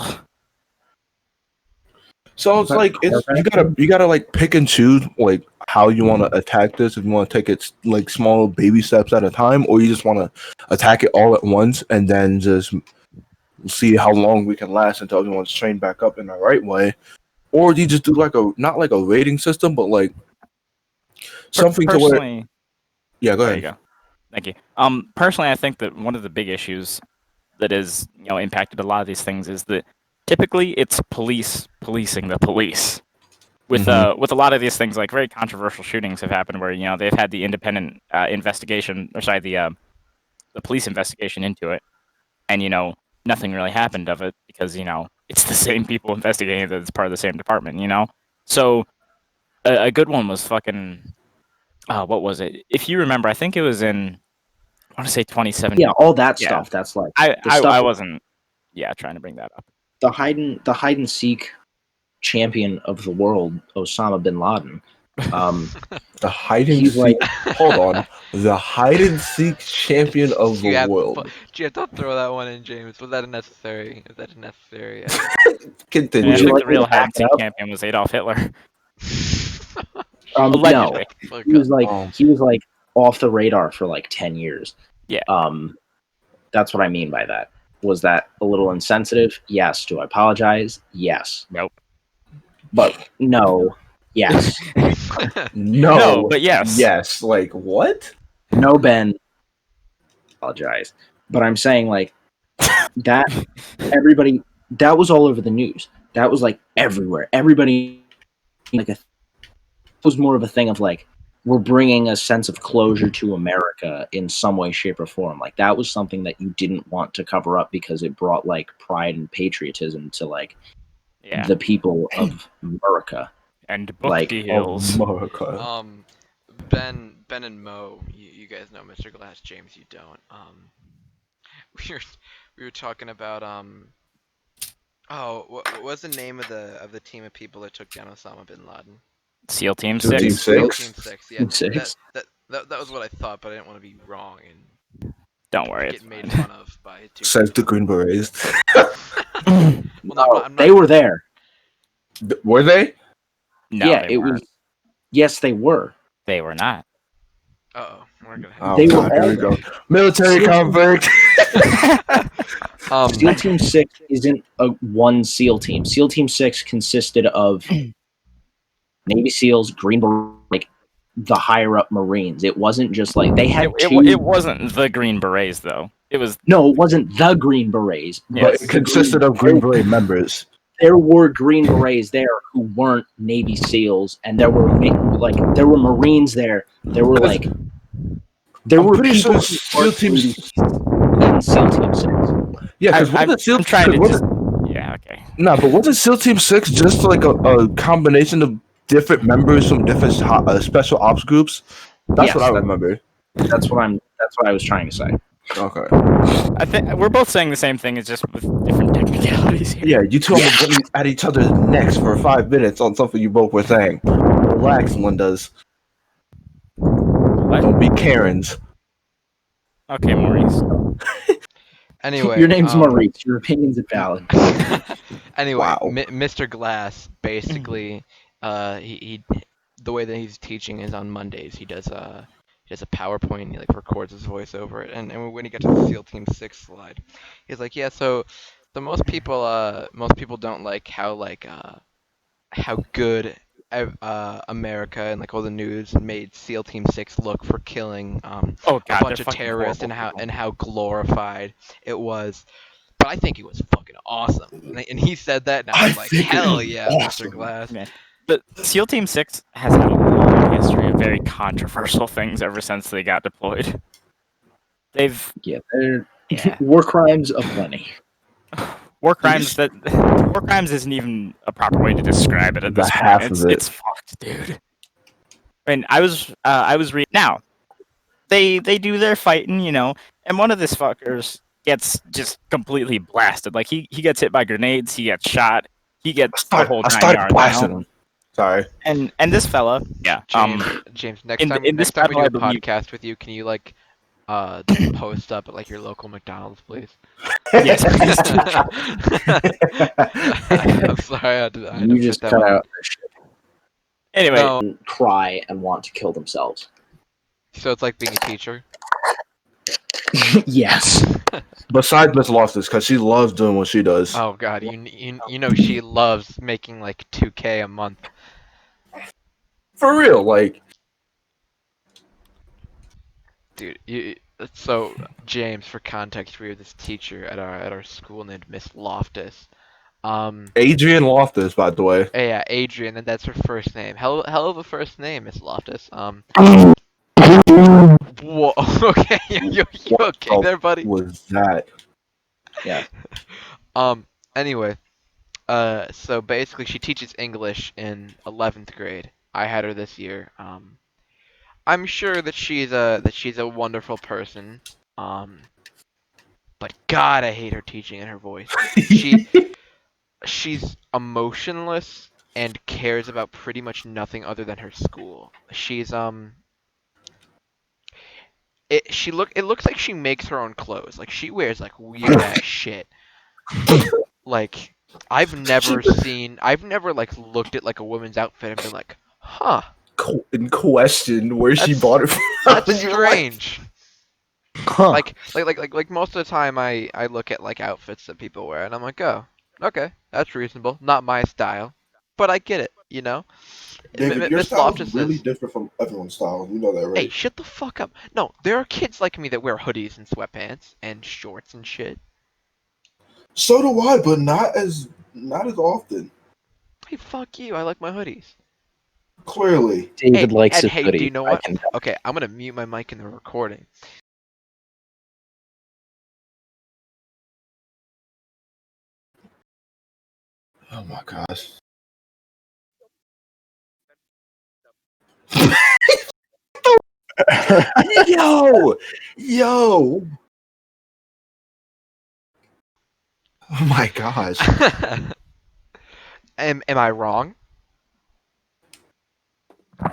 So it's like you gotta like pick and choose like how you want to attack this. If you want to take it like small baby steps at a time, or you just want to attack it all at once and then just see how long we can last until everyone's trained back up in the right way. Or do you just do like not like a rating system, but like something to where. Personally, Yeah, go there you ahead. go. Thank you. Personally, I think that one of the big issues that has impacted a lot of these things is that typically it's police policing the police. With with a lot of these things, like very controversial shootings have happened where they've had the independent investigation, or sorry, the police investigation into it, and nothing really happened of it because it's the same people investigating that it's part of the same department. So a good one was fucking what was it? If you remember, I think it was in I want to say 2017. Yeah, all that Yeah, stuff. That's like I the I, stuff. I wasn't trying to bring that up. The hide and seek champion of the world, Osama bin Laden. The hide and He's like, seek. Hold on. The hide and seek champion of the You have to world. throw that one in, James. Was that necessary? Is that necessary? I Continue. Would think you like the me real to hide back and seek up? champion was Adolf Hitler. No, Allegedly. he was like Um, off the radar for like 10 years. Yeah. That's what I mean by that. Was that a little insensitive? Yes. Do I apologize? Yes. Nope. But no. Yes. no. But yes. Yes. Like what? No, Ben. Apologize. But I'm saying like that. Everybody. That was all over the news. That was like everywhere. Everybody. Like it was more of a thing of like we're bringing a sense of closure to America in some way, shape, or form. Like that was something that you didn't want to cover up because it brought like pride and patriotism to like the people of America. And book Like, deals. America. Ben and Mo, you guys know Mr. Glass. James, you don't. We were talking about oh, what was the name of the team of people that took down Osama bin Laden? SEAL Team SEAL Team 6. Six? Team 6. Yeah, Six. that was what I thought, but I didn't want to be wrong and Don't worry. It's get made fun of by two. Says the Green Berets. Well, No, they were there. Were they? No, yeah, they it weren't. was. Yes, they were. They were not. Uh-oh, we're gonna Oh, have They were God, here all we go. Military SEAL convict. SEAL Team 6 isn't a one SEAL team. SEAL Team 6 consisted of Navy SEAls, Green Berets, like the higher up Marines. It wasn't just like they had two. It wasn't the Green Berets though. It was No, it wasn't the Green Berets. Yes. But it consisted of Green Beret members. There were Green Berets there who weren't Navy SEAls, and there were Marines there. There were like there I'm were pretty people sure who SEAL weren't Team. in SEAL Team 6. Yeah, because wasn't SEAL I'm trying to wasn't- yeah, okay. No, but wasn't SEAL Team 6 just like a combination of different members from different special ops groups? That's Yes, what I remember. That's what I was trying to say. Okay. I think we're both saying the same thing. It's just with different technicalities here. Yeah, you two almost went at each other's necks for 5 minutes on something you both were saying. Relax, Lindas. What? Don't be Karens. Okay, Maurice. Anyway, Your name's Maurice. Your opinion's invalid. Anyway, Wow. Mr. Glass basically, he the way that he's teaching is on Mondays. He does a PowerPoint and he like records his voice over it. And when he got to the SEAL Team 6 slide, he's like, yeah, so the most people don't like how good America and like all the news made SEAL Team 6 look for killing Oh a god, bunch they're of fucking terrorists and horrible how glorified it was. But I think it was fucking awesome. And he said that, and I was like, think it hell was yeah, awesome. Mr. Glass. Man. But SEAL Team 6 has had a long history of very controversial things ever since they got deployed. They've Yeah, they're yeah. war crimes aplenty. War crimes isn't even a proper way to describe it at The this half point. of it. It's fucked, dude. I mean, I was reading now. They do their fighting, and one of these fuckers gets just completely blasted. Like he gets hit by grenades, he gets shot, he gets the whole I 9 started yards. blasting him. Sorry. And this fella, yeah, James, next in time this next time we do a battle, I believe- podcast with you, can you like post up at like your local McDonald's, please? yes, I'm sorry, I had to You fit just that cut one. out anyway, No, and cry and want to kill themselves. so it's like being a teacher. Yes. Besides Miss Loftus, because she loves doing what she does. Oh god, you know she loves making like 2K a month. For real, like Dude, so James, for context, we have this teacher at our school named Miss Loftus. Adrian Loftus, by the way. Yeah, Adrian, and that's her first name. Hell of a first name, Miss Loftus. Whoa. Okay, you What okay there, buddy? was that? Yeah. Um. Anyway, so basically, she teaches English in 11th grade. I had her this year. I'm sure that she's a wonderful person. Um, but God, I hate her teaching and her voice. She's emotionless and cares about pretty much nothing other than her school. It looks like she makes her own clothes. Like she wears like weird ass shit. Like I've never like looked at like a woman's outfit and been like, huh, In question where she That's- bought it from. that's You're like, strange. huh. Like most of the time I look at like outfits that people wear and I'm like, oh, okay, that's reasonable. Not my style, but I get it, you know. David, your Miss style Loftus is really says, different from everyone's style. You know that, hey, right? shut the fuck up. No, there are kids like me that wear hoodies and sweatpants and shorts and shit. So do I, but not as often. Hey, fuck you. I like my hoodies. Clearly. David likes his hey, hoodie. do you know I what? can tell. Okay, I'm gonna mute my mic in the recording. Oh my gosh. Yo. Oh my gosh. Am I wrong?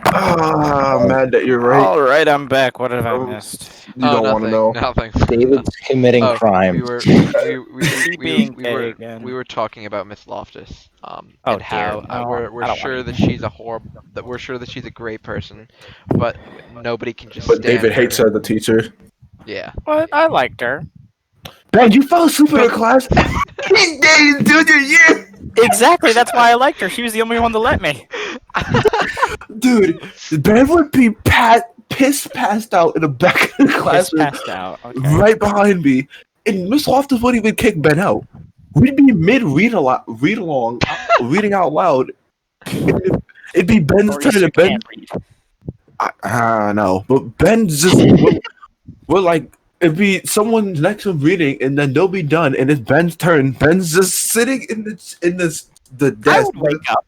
I'm mad that you're right. All right, I'm back. What have I Oh, missed? You don't want to know. Nothing. David's committing Oh, crime. we were She being we gay were again. we were talking about Miss Loftus, Oh, and dear. how No, we're I don't sure want that to. she's a we're sure that she's a great person, but nobody can just But stand David hates her. her, the teacher. Yeah. What? I liked her. Ben, you fell asleep in her class? He did in junior year! Exactly. That's why I liked her. She was the only one to let me. Dude, Ben would be passed out in the back of the Just classroom passed out. Okay. right behind me. And Miss Loftus wouldn't even kick Ben out. We'd be mid reading out loud. It'd be Ben's Maurice, turn, you and Ben. can't read. I know, but Ben's just we're like it'd be someone next to him reading, and then they'll be done, and it's Ben's turn. Ben's just sitting in the I desk. would wake up.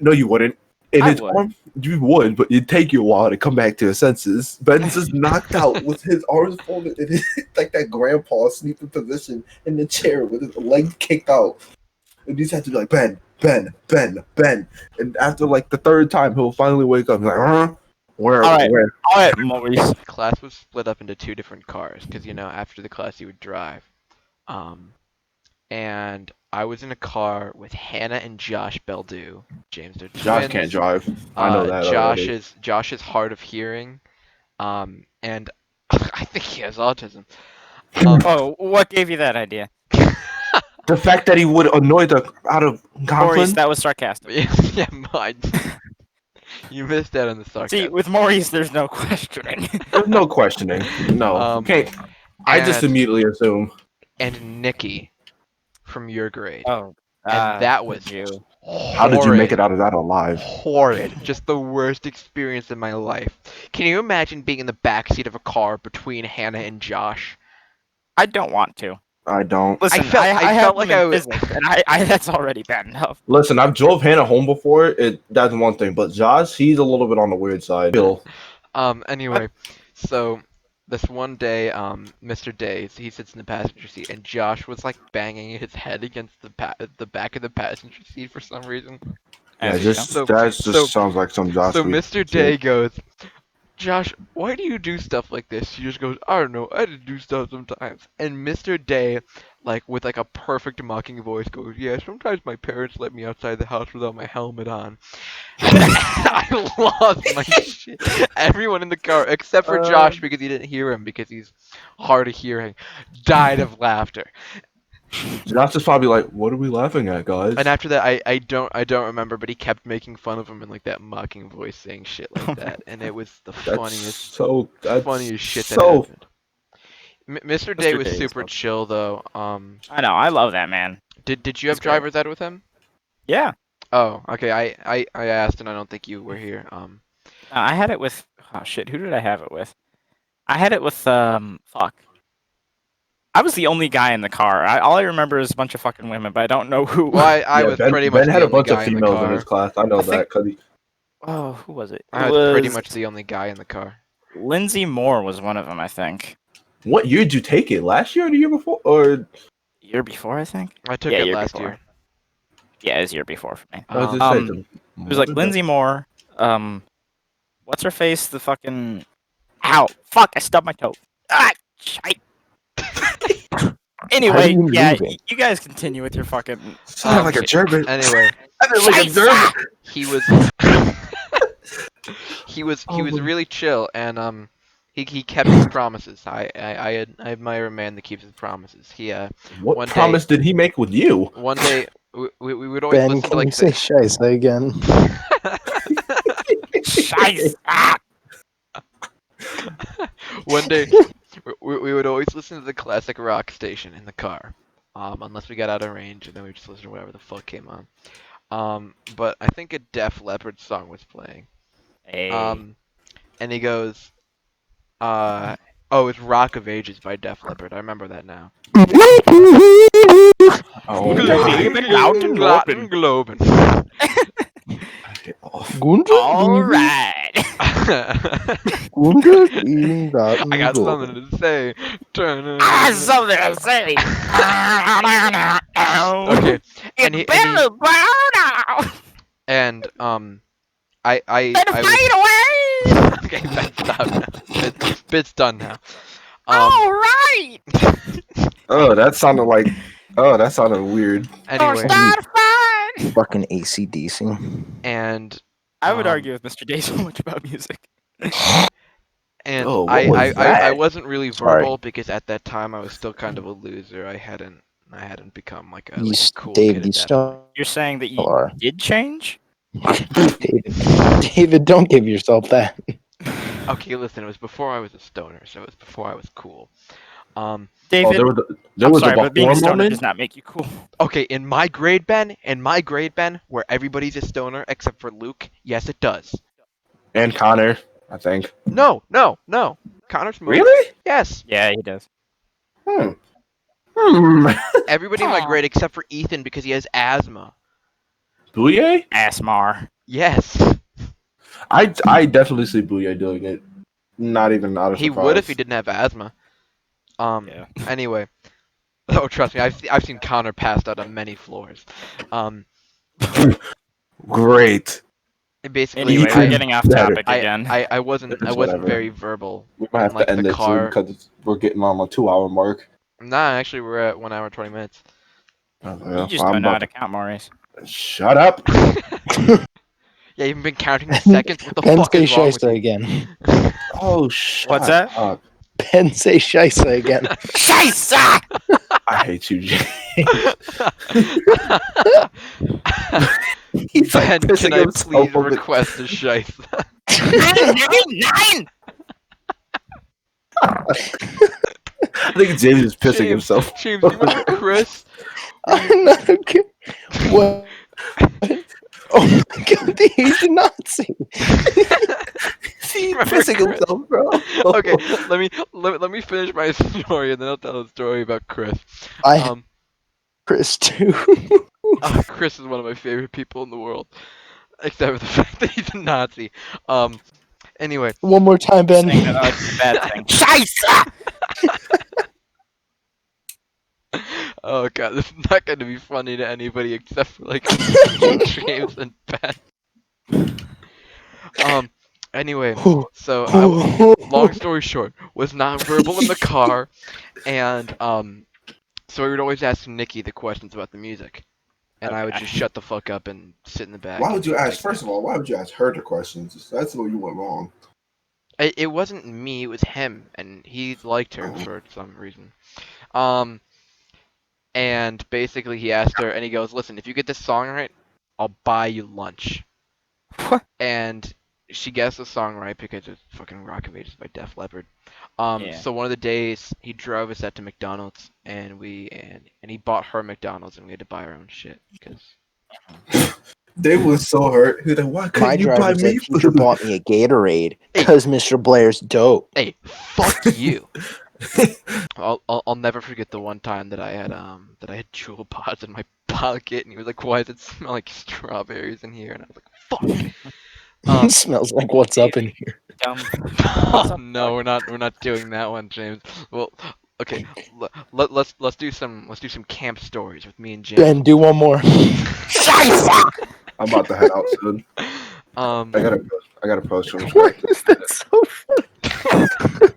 No, you wouldn't. In I his would. arm, you would, but it'd take you a while to come back to his senses. Ben's just knocked out with his arms folded in like that grandpa sleeping position in the chair with his legs kicked out. And he's had to be like, Ben, Ben, Ben, Ben. And after like the third time, he'll finally wake up. He's like, where? All right, Maurice. Class was split up into two different cars because after the class you would drive. And I was in a car with Hannah and Josh Beldew. James, they're twins. Josh can't drive. I know that already. Josh is hard of hearing, and I think he has autism. Oh, what gave you that idea? The fact that he would annoy the out of Maurice, Conklin. that was sarcastic. Yeah, you missed out on the sarcasm. See, with Maurice, there's no questioning. There's no questioning. No, okay. I just immediately assume. And Nikki from your grade. Oh, And that was you. How did you make it out of that alive? Horrid. Just the worst experience in my life. Can you imagine being in the backseat of a car between Hannah and Josh? I don't want to. I don't. Listen, I have felt like them in I was- business, and I that's already bad enough. Listen, I've drove Hannah home before. That's one thing, but Josh, he's a little bit on the weird side. Anyway, so this one day, Mr. Day, he sits in the passenger seat, and Josh was like banging his head against the back of the passenger seat for some reason. Yeah, As you that just sounds like some Josh. So weird Mr. shit. Day goes, Josh, why do you do stuff like this? He just goes, I don't know, I just do stuff sometimes. And Mr. Day, like with like a perfect mocking voice, goes, yeah, sometimes my parents let me outside the house without my helmet on. I lost my shit. Everyone in the car, except for Josh, because he didn't hear him, because he's hard of hearing, died of laughter. Josh is probably like, "What are we laughing at, guys?" And after that, I don't remember, but he kept making fun of him in like that mocking voice, saying shit like that, and it was the funniest That's shit that so. happened. Mr. Day was Day is super awesome. chill though. I know. I love that man. Did you have He's great. driver's ed with him? Yeah. Oh, okay. I asked, and I don't think you were here. I had it with. Oh shit! Who did I have it with? I had it with Fuck. I was the only guy in the car. All I remember is a bunch of fucking women, but I don't know who. Well, I Yeah, was Ben. pretty much Ben had the a only bunch of guy in the females in his car. class. I know I think- that because Oh, who was it? I It was pretty was much the only guy in the car. Lindsay Moore was one of them, I think. what year did you take it? Last year or the year before? Or Year before, I think. I took Yeah, it year last before. year. Yeah, it was year before for me. what does it Um, say? It was like Lindsay Moore. What's her face? The fucking. Ow! Fuck! I stubbed my toe. Ah! Shite. Anyway, you yeah, move it? you guys continue with your fucking. Sounded like a German. Anyway, Sounded like a German. he was he was really chill, and he kept his promises. I admire a man that keeps his promises. He What one promise did he make with you? one day we would always Ben, listen to can like you say "scheisse" again? Scheiße! Ah! one day we would always listen to the classic rock station in the car, unless we got out of range, and then we just listened to whatever the fuck came on. But I think a Def Leppard song was playing. Hey. And he goes, oh, it's Rock of Ages by Def Leppard. I remember that now. Oh, Globin, Lauten, Globin. Globin. Gunter, All right. Gunter eating that. I got something to say. I have something to say. Okay, and You he better burn out. and I Better was fade away. okay. That's stop now. Bit's done now. All right. Oh, that sounded like. Oh, that sounded weird. Or Anyway, start a fight. Fucking AC/DC. and I would Um, argue with Mr. Day so much about music. and Oh, what I, was I, I that? wasn't really Sorry. verbal because at that time I was still kind of a loser. I hadn't become like a, You, like a s- cool Dave, kid you at that point. still You're saying that you are. did change? David, don't give yourself that. Okay, listen, it was before I was a stoner, so it was before I was cool. Oh, David, there I'm was sorry, a but being a before stoner moment. does not make you cool. Okay, in my grade, Ben, where everybody's a stoner except for Luke, yes, it does. And Connor, I think. No. Connor smokes. Really? Yes. Yeah, he does. Hmm. Everybody in my grade except for Ethan because he has asthma. Bouye? Asmar. Yes. I definitely see Bouye doing it. Not even out of He surprise. would if he didn't have asthma. Yeah. Anyway. Oh, trust me, I've seen Connor passed out on many floors. Great. Basically, Anyway, Ethan we're getting off better. topic again. I wasn't It's wasn't whatever. very verbal. We might have in, like, to end the it soon car. because we're getting on a 2-hour mark. Nah, actually, we're at 1 hour 20 minutes. You just don't know how to count, Maurice. Shut up. Yeah, you've been counting the seconds. What the Ben, fuck say is wrong with "scheisse" you? again. Oh, shut What's that? up. Ben, say "scheisse" again. Scheiße! I hate you, James. He's like Ben, pissing can I himself please over- request a shice? Nine! I think James is pissing James, himself. James, you remember Chris? I'm not okay. What? Oh my god, the Asian Nazi. He's Remember pissing Chris? himself, bro. Okay, let me finish my story and then I'll tell a story about Chris. I Um, Chris too. Chris is one of my favorite people in the world, except for the fact that he's a Nazi. Anyway, One more time, Ben. Saying that like it's a bad thing. Scheiße! oh god, this is not going to be funny to anybody except for like James and Ben. Anyway, so long story short, was not verbal in the car, and so we would always ask Nikki the questions about the music, and I would just shut the fuck up and sit in the back. Why would you and, ask? First of all, why would you ask her the questions? That's where you went wrong. It wasn't me, it was him, and he liked her for some reason. And basically he asked her, and he goes, "Listen, if you get this song right, I'll buy you lunch." What? And she guessed the song right because it's fucking Rock of Ages by Def Leppard. Yeah. So one of the days he drove us out to McDonald's, and he bought her McDonald's, and we had to buy our own shit because. They was so hurt. He was like, why My couldn't you buy driver's ed me teacher food? bought me a Gatorade Hey. because Mr. Blair's dope. Hey, fuck you. I'll never forget the one time that I had Jewel pods in my pocket, and he was like, "Why does it smell like strawberries in here?" And I was like, "Fuck." It smells like what's up in here. Oh, no, we're not doing that one, James. Well, okay, let's do some camp stories with me and James. Ben, do one more. I'm about to head out soon. I gotta post some. Why is that so funny?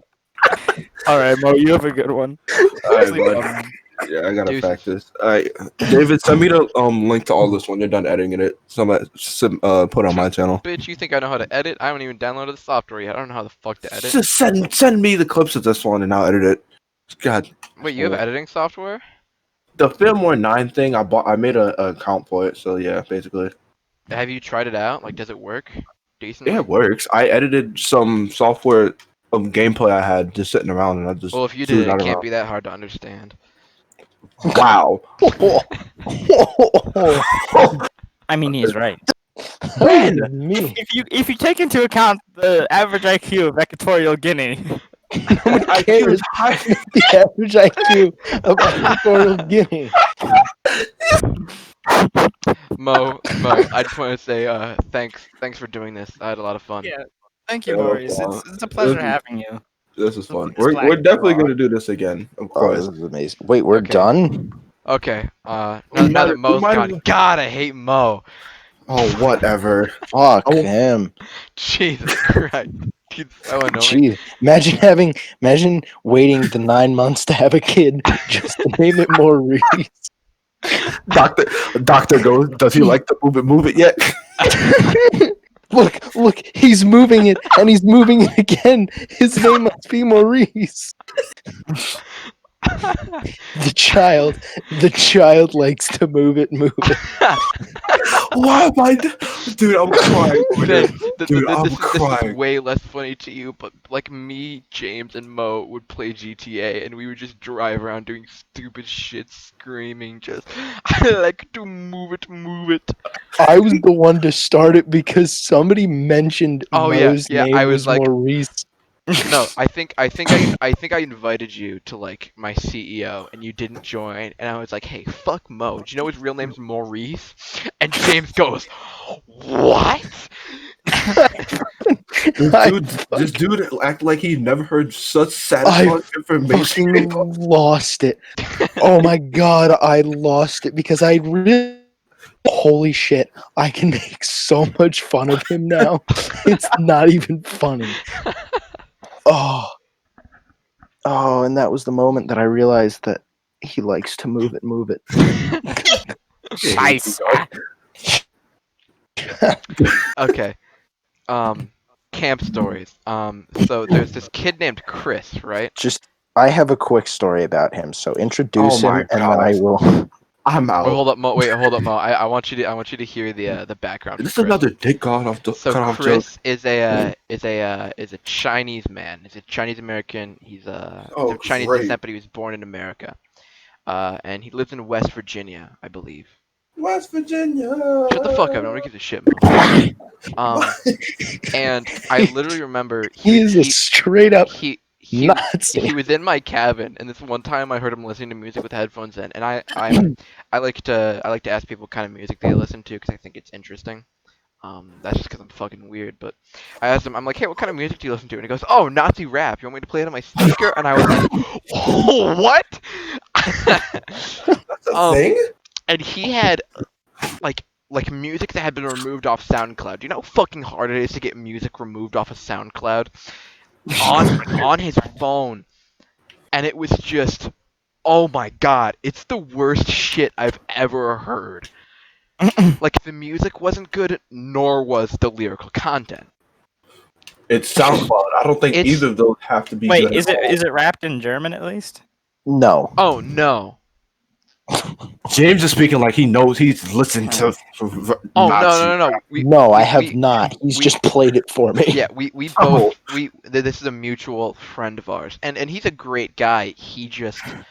All right, Mo, you have a good one. All right, Sleep bud. well. Yeah, I gotta Deuces. practice. All right, David, send me the link to all this when you're done editing it. Put on my channel. Bitch, you think I know how to edit? I haven't even downloaded the software yet. I don't know how the fuck to edit. Just send me the clips of this one and I'll edit it. God, Wait, you have editing software? the Fillmore 9 thing I made a account for it. So yeah, basically, Have you tried it out? Like, does it work decently? yeah, it works. I edited some software gameplay I had just sitting around and I just Well, if you threw did, it that can't around. be that hard to understand. Wow. I mean, he's right. Me. If you take into account the average IQ of Equatorial Guinea, I care is the average IQ of Equatorial Guinea. Mo, I just want to say thanks for doing this. I had a lot of fun. Yeah. Thank you, Yeah, no Maurice. problem. It's a pleasure This is- having you. This is fun. This We're black definitely dog. gonna do this again, of Oh, course. this is amazing. Wait, we're Okay. done? Okay. We Now that we Mo's might gone, as- God, I hate Mo. Oh, whatever. Fuck Oh. him. Jesus Christ, he's so annoying. Jeez. Imagine waiting the 9 months to have a kid just to name it Maurice. Doctor goes, does he like to move it yet? Look, he's moving it, and he's moving it again. His name must be Maurice. The child likes to move it. Why am I? Dude, I'm crying. Ben, Dude, I'm this is crying. way less funny to you, but like me, James, and Mo would play GTA, and we would just drive around doing stupid shit, screaming, just I like to move it, move it. I was the one to start it because somebody mentioned Oh, yeah, Mo's yeah, name I was was like- Maurice. No, I think I invited you to like my CEO, and you didn't join, and I was like, hey, fuck Mo. Do you know his real name's Maurice? And James goes, what? This dude act like he never heard such satisfying information. Fucking lost it. Oh my god, I lost it because I really. Holy shit, I can make so much fun of him now. It's not even funny. Oh, and that was the moment that I realized that he likes to move it. Nice. Okay. Camp stories. So there's this kid named Chris, right? Just, I have a quick story about him, so introduce Oh him, my and then I gosh. will. I'm out. Wait, hold up, Mo. I want you to hear the background. Is for this Chris. another dick cut off So joke? Chris is a Chinese man. He's a Chinese American. He's Oh, of Chinese great. descent, but he was born in America. And he lives in West Virginia, I believe. West Virginia. Shut the fuck up! Nobody gives a shit, Mo. And I literally remember He is a straight up he Nazi. was in my cabin, and this one time I heard him listening to music with headphones in, and I like to ask people what kind of music they listen to because I think it's interesting. That's just because I'm fucking weird, but I asked him, I'm like, hey, what kind of music do you listen to? And he goes, oh, Nazi rap. You want me to play it on my speaker? And I was like, oh, what? That's a thing? And he had like music that had been removed off SoundCloud. Do you know how fucking hard it is to get music removed off of SoundCloud? On his phone. And it was just, oh my god, it's the worst shit I've ever heard. Like, the music wasn't good, nor was the lyrical content. It's SoundCloud. I don't think It's- either of those have to be Wait, good. is it wrapped in German at least? No. Oh no. James is speaking like he knows he's listened to. Oh Nazi. no. No, I have not. He's just played it for me. Yeah, we both this is a mutual friend of ours, and he's a great guy. He just has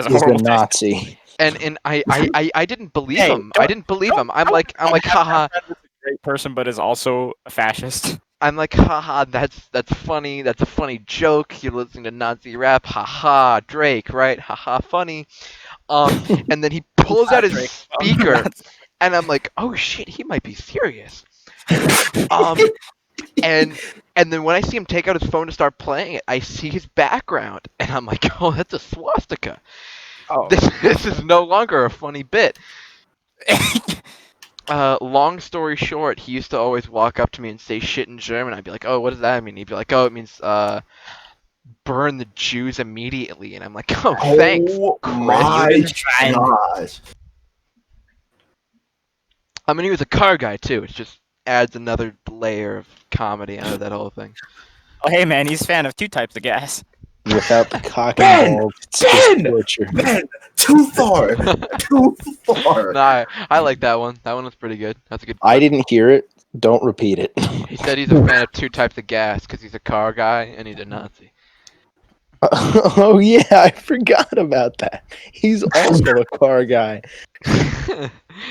a He's a horrible taste. Nazi. and I didn't believe Hey, him. I didn't believe him. I'm like haha. Friend that's a great person, but is also a fascist. I'm like haha. That's funny. That's a funny joke. You're listening to Nazi rap. Haha. Drake, right? Haha. Funny. And then he pulls out his Drake. speaker, and I'm like, oh shit, he might be serious. And then when I see him take out his phone to start playing it, I see his background, and I'm like, oh, that's a swastika. Oh. This is no longer a funny bit. Long story short, he used to always walk up to me and say shit in German. I'd be like, oh, what does that mean? He'd be like, oh, it means burn the Jews immediately. And I'm like, oh, thanks, Oh Chris. my gosh. I mean, he was a car guy too. It just adds another layer of comedy out of that whole thing. Oh, hey man, he's a fan of 2 types of gas. Without the cock Ben! and balls, it's just Ben! torture. Man, too far. Too far. Nah, I like that one. That one was pretty good. That's a good. I didn't hear it. Don't repeat it. He said he's a fan of 2 types of gas because he's a car guy and he's a Nazi. Oh yeah, I forgot about that. He's also a car guy.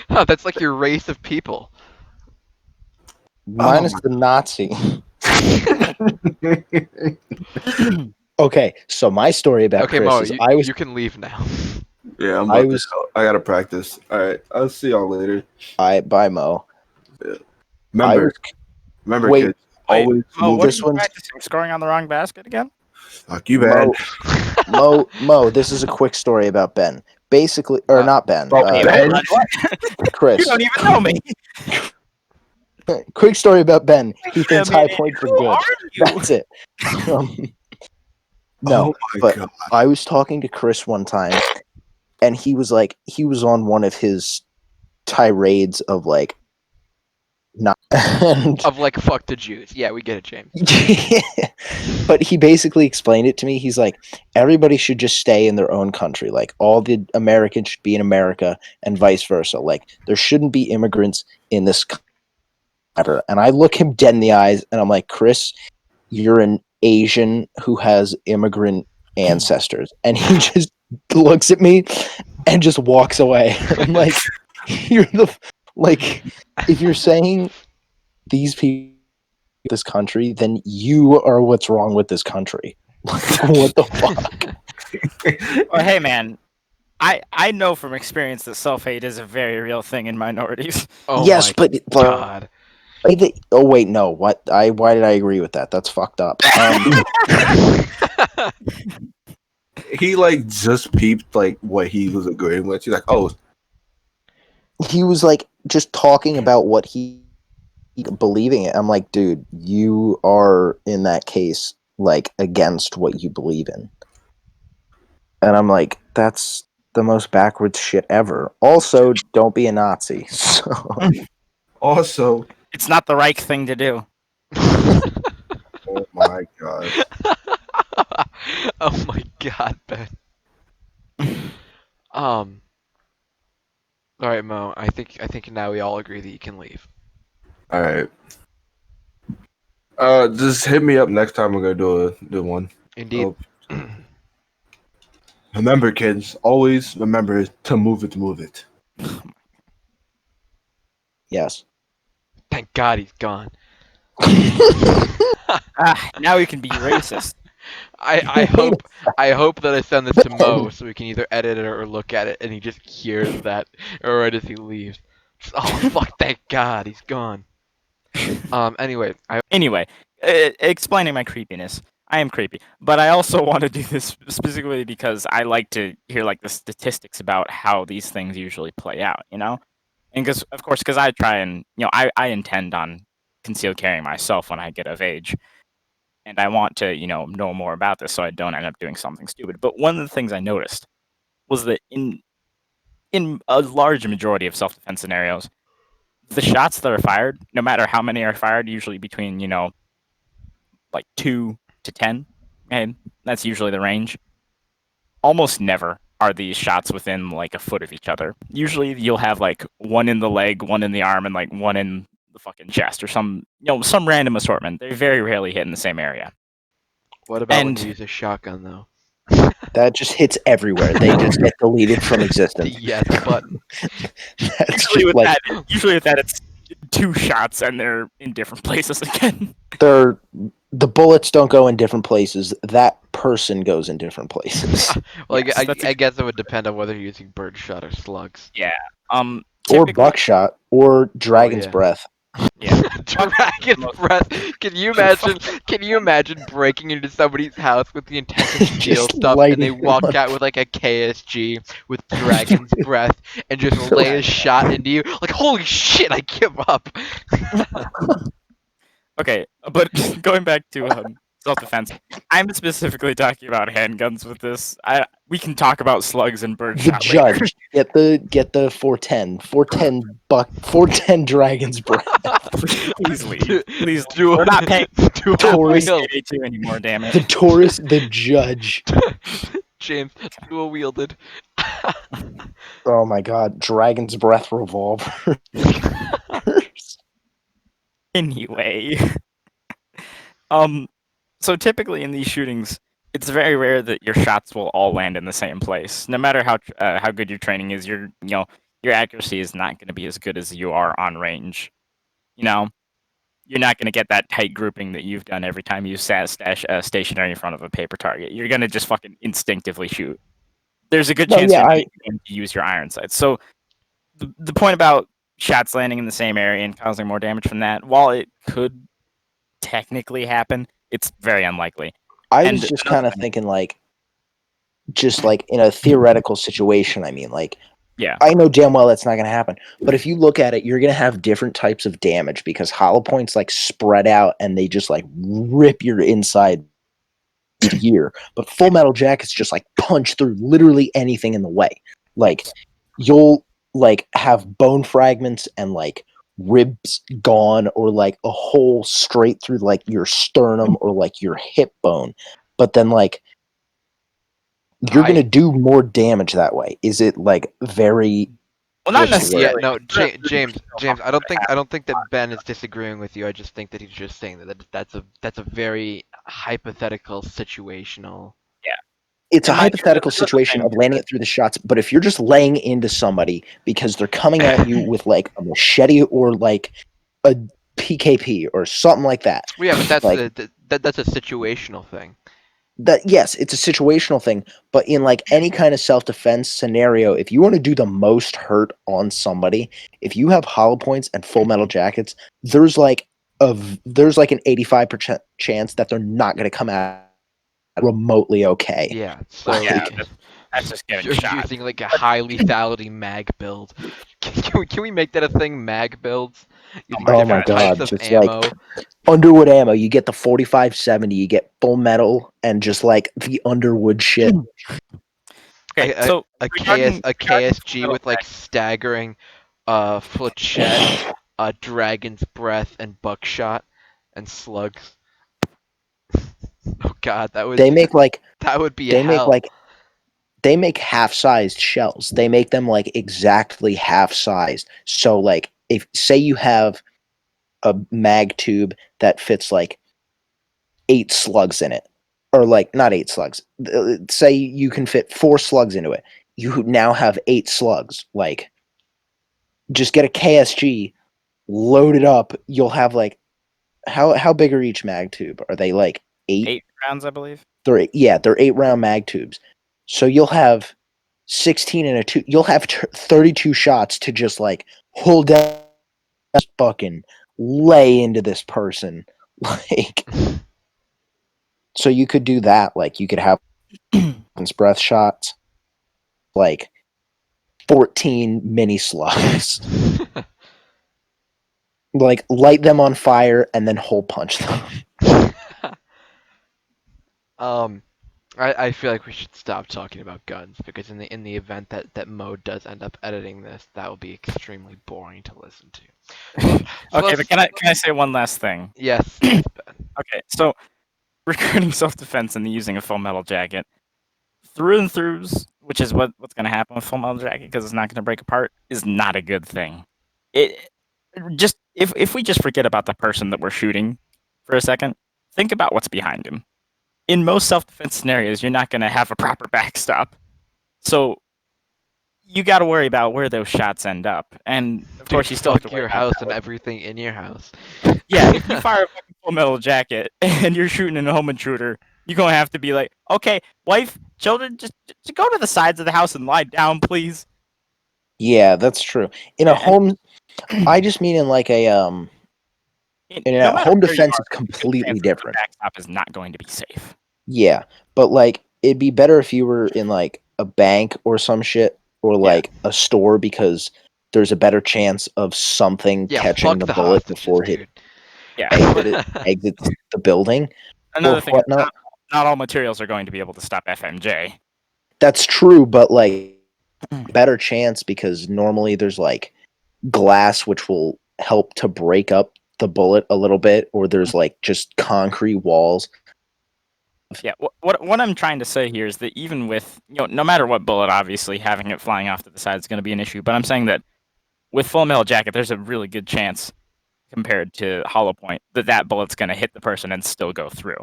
Oh, that's like your race of people. Minus the Nazi. Okay, so my story about Okay, Chris Mo, is I was you can leave now. Yeah, I was I gotta practice. All right, I'll see y'all later. bye Mo. Remember, Wait, kids. Always Oh, move what this are you one's- practicing? Scoring on the wrong basket again? Fuck you, bad. Mo, this is a quick story about Ben. Basically, or not Ben. Oh, Ben? Chris. You don't even know me. Quick story about Ben. He thinks I mean, High Point for who good. are you? That's it. No, Oh my but god. I was talking to Chris one time, and he was on one of his tirades of like, not, and Of like fuck the Jews. Yeah, we get it, James. but he basically explained it to me. He's like, everybody should just stay in their own country. Like all the Americans should be in America, and vice versa. Like there shouldn't be immigrants in this country. And I look him dead in the eyes, and I'm like, Chris, you're an Asian who has immigrant ancestors. And he just looks at me and just walks away. I'm like, you're if you're saying these people this country, then you are what's wrong with this country. What the fuck? Well, hey man, I know from experience that self-hate is a very real thing in minorities. Oh Yes, my but God. oh wait, no. What? Why did I agree with that? That's fucked up. He like just peeped like what he was agreeing with. He's like, oh, He was like just talking about what he believing it. I'm like, dude, you are in that case like against what you believe in. And I'm like, that's the most backwards shit ever. Also, don't be a Nazi. So also, It's not the right thing to do. oh my god. Oh my God, Ben. All right, Mo. I think now we all agree that you can leave. All right. Just hit me up next time. We're gonna do one. Indeed. Oh. Remember, kids, always remember to move it. yes. Thank God he's gone. Now we can be racist. I hope that I send this to Mo so we can either edit it or look at it and he just hears that right as he leaves. Just, oh fuck! Thank God he's gone. Anyway, Anyway, explaining my creepiness. I am creepy, but I also want to do this specifically because I like to hear like the statistics about how these things usually play out, you know? And because I try and, I intend on concealed carrying myself when I get of age. And I want to, know more about this so I don't end up doing something stupid. But one of the things I noticed was that in a large majority of self-defense scenarios, the shots that are fired, no matter how many are fired, usually between, like 2 to 10, and that's usually the range, almost never are these shots within like a foot of each other. Usually you'll have like one in the leg, one in the arm, and like one in the fucking chest or some random assortment. They very rarely hit in the same area. What about when And- you use a shotgun though? That just hits everywhere. They just get deleted from The existence. yes button. That's Usually just with like that, it's 2 shots and they're in different places again. the bullets don't go in different places. That person goes in different places. Well, Yes, I that's I guess it would depend on whether you're using birdshot or slugs. Or Typically- buckshot or dragon's yeah. breath. Yeah. Dragon's breath. Can you imagine? Can you imagine breaking into somebody's house with the intention to steal Just stuff, and lighting they them walk on out with like a KSG with dragon's breath and just lay a shot into you? Like, holy shit! I give up. Okay, but going back to self-defense, I'm specifically talking about handguns with this. We can talk about slugs and The birdshot later. judge get the 410 dragon's breath. Please leave. Please. Dual, We're not paying dual Taurus. wield. 82 anymore. Damn The it. Taurus, the judge. James, dual wielded. Oh my god, dragon's breath revolver. Anyway, so typically in these shootings, it's very rare that your shots will all land in the same place. No matter how good your training is, your accuracy is not going to be as good as you are on range. You're not going to get that tight grouping that you've done every time you stationary in front of a paper target. You're going to just fucking instinctively shoot. There's a good chance you're going to use your iron sights. So the point about shots landing in the same area and causing more damage from that, while it could technically happen, it's very unlikely. I was just kind of thinking just in a theoretical situation. I mean, Yeah. I know damn well that's not going to happen. But if you look at it, you're going to have different types of damage because hollow points spread out and they just rip your inside gear. But full metal jackets just punch through literally anything in the way. You'll have bone fragments and ribs gone or a hole straight through your sternum or your hip bone. But then you're gonna do more damage that way. Is it very? Well, not what's the Yeah, word? no, James, I don't think that Ben is disagreeing with you. I just think that he's just saying that's a very hypothetical situational. It's a And mind you, hypothetical that's the situation thing. of landing it through the shots. But if you're just laying into somebody because they're coming at you with a machete or a PKP or something like that. Well, yeah, but that's Like- that's a situational thing. Yes, it's a situational thing, but in any kind of self-defense scenario, if you want to do the most hurt on somebody, if you have hollow points and full metal jackets, there's an 85% chance that they're not going to come out remotely okay. Yeah, so Yeah, that's just getting you're shot. using a high lethality mag build. Can we make that a thing? Mag builds. Using Oh my different types God, of just ammo. Underwood ammo, you get the 4570, you get full metal and just the Underwood shit. Okay, so a regarding KSG metal with staggering, flechette, dragon's breath, and buckshot, and slugs. Oh God, that would They make that would be they make hell. they make half-sized shells. They make them exactly half-sized. So if say you have a mag tube that fits 8 slugs in it, or not 8 slugs. Say you can fit 4 slugs into it. You now have 8 slugs. Just get a KSG, load it up. You'll have how big are each mag tube? Are they 8? 8 rounds, I believe. They're 8-round mag tubes. So you'll have 16 in a two. You'll have 32 shots to just hold down, fucking lay into this person. So you could do that. You could have breath shots, 14 mini slugs. Light them on fire and then hole punch them. I feel like we should stop talking about guns because in the event that Mo does end up editing this, that will be extremely boring to listen to. Okay, but can I say one last thing? Yes, Ben. Okay, so regarding self-defense and the using a full metal jacket, through and throughs, which is what's going to happen with Full Metal Jacket because it's not going to break apart, is not a good thing. It just if we just forget about the person that we're shooting for a second, think about what's behind him. In most self-defense scenarios, you're not going to have a proper backstop, so you got to worry about where those shots end up, and of course, you still have to fuck worry your about house that and with- everything in your house. Yeah, if you fire a fucking Full Metal Jacket and you're shooting in a home intruder, you're gonna have to be like, okay, wife, children, just go to the sides of the house and lie down, please. Yeah, that's true. In a And home, I just mean in like a in no a matter home where you defense are, is there's a good completely chance that the different. backstop is not going to be safe. Yeah, but like it'd be better if you were in like a bank or some shit or like a store because there's a better chance of something Yeah, catching fuck the the bullet hostages, before it dude. Yeah. exits the building or Another thing is whatnot. not all materials are going to be able to stop FMJ. That's true, but like better chance because normally there's like glass which will help to break up the bullet a little bit, or there's like just concrete walls. Yeah, what I'm trying to say here is that even with no matter what bullet, obviously having it flying off to the side is going to be an issue. But I'm saying that with Full Metal Jacket, there's a really good chance compared to Hollow Point that bullet's going to hit the person and still go through.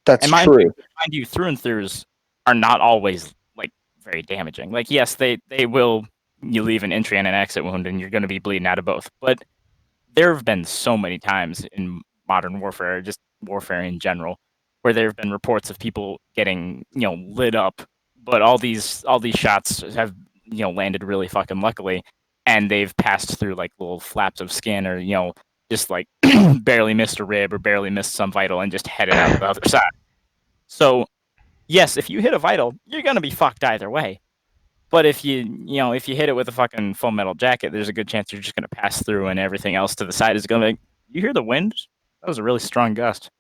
That's And true. mind you, through and throughs are not always like very damaging. Like yes, they will you leave an entry and an exit wound, and you're going to be bleeding out of both. But there have been so many times in modern warfare, just warfare in general, where there have been reports of people getting lit up, but all these shots have landed really fucking luckily, and they've passed through like little flaps of skin or just like barely missed a rib or barely missed some vital and just headed out the other side. So yes, if you hit a vital, you're gonna be fucked either way. But if you hit it with a fucking Full Metal Jacket, there's a good chance you're just gonna pass through, and everything else to the side is gonna. You hear the wind? That was a really strong gust.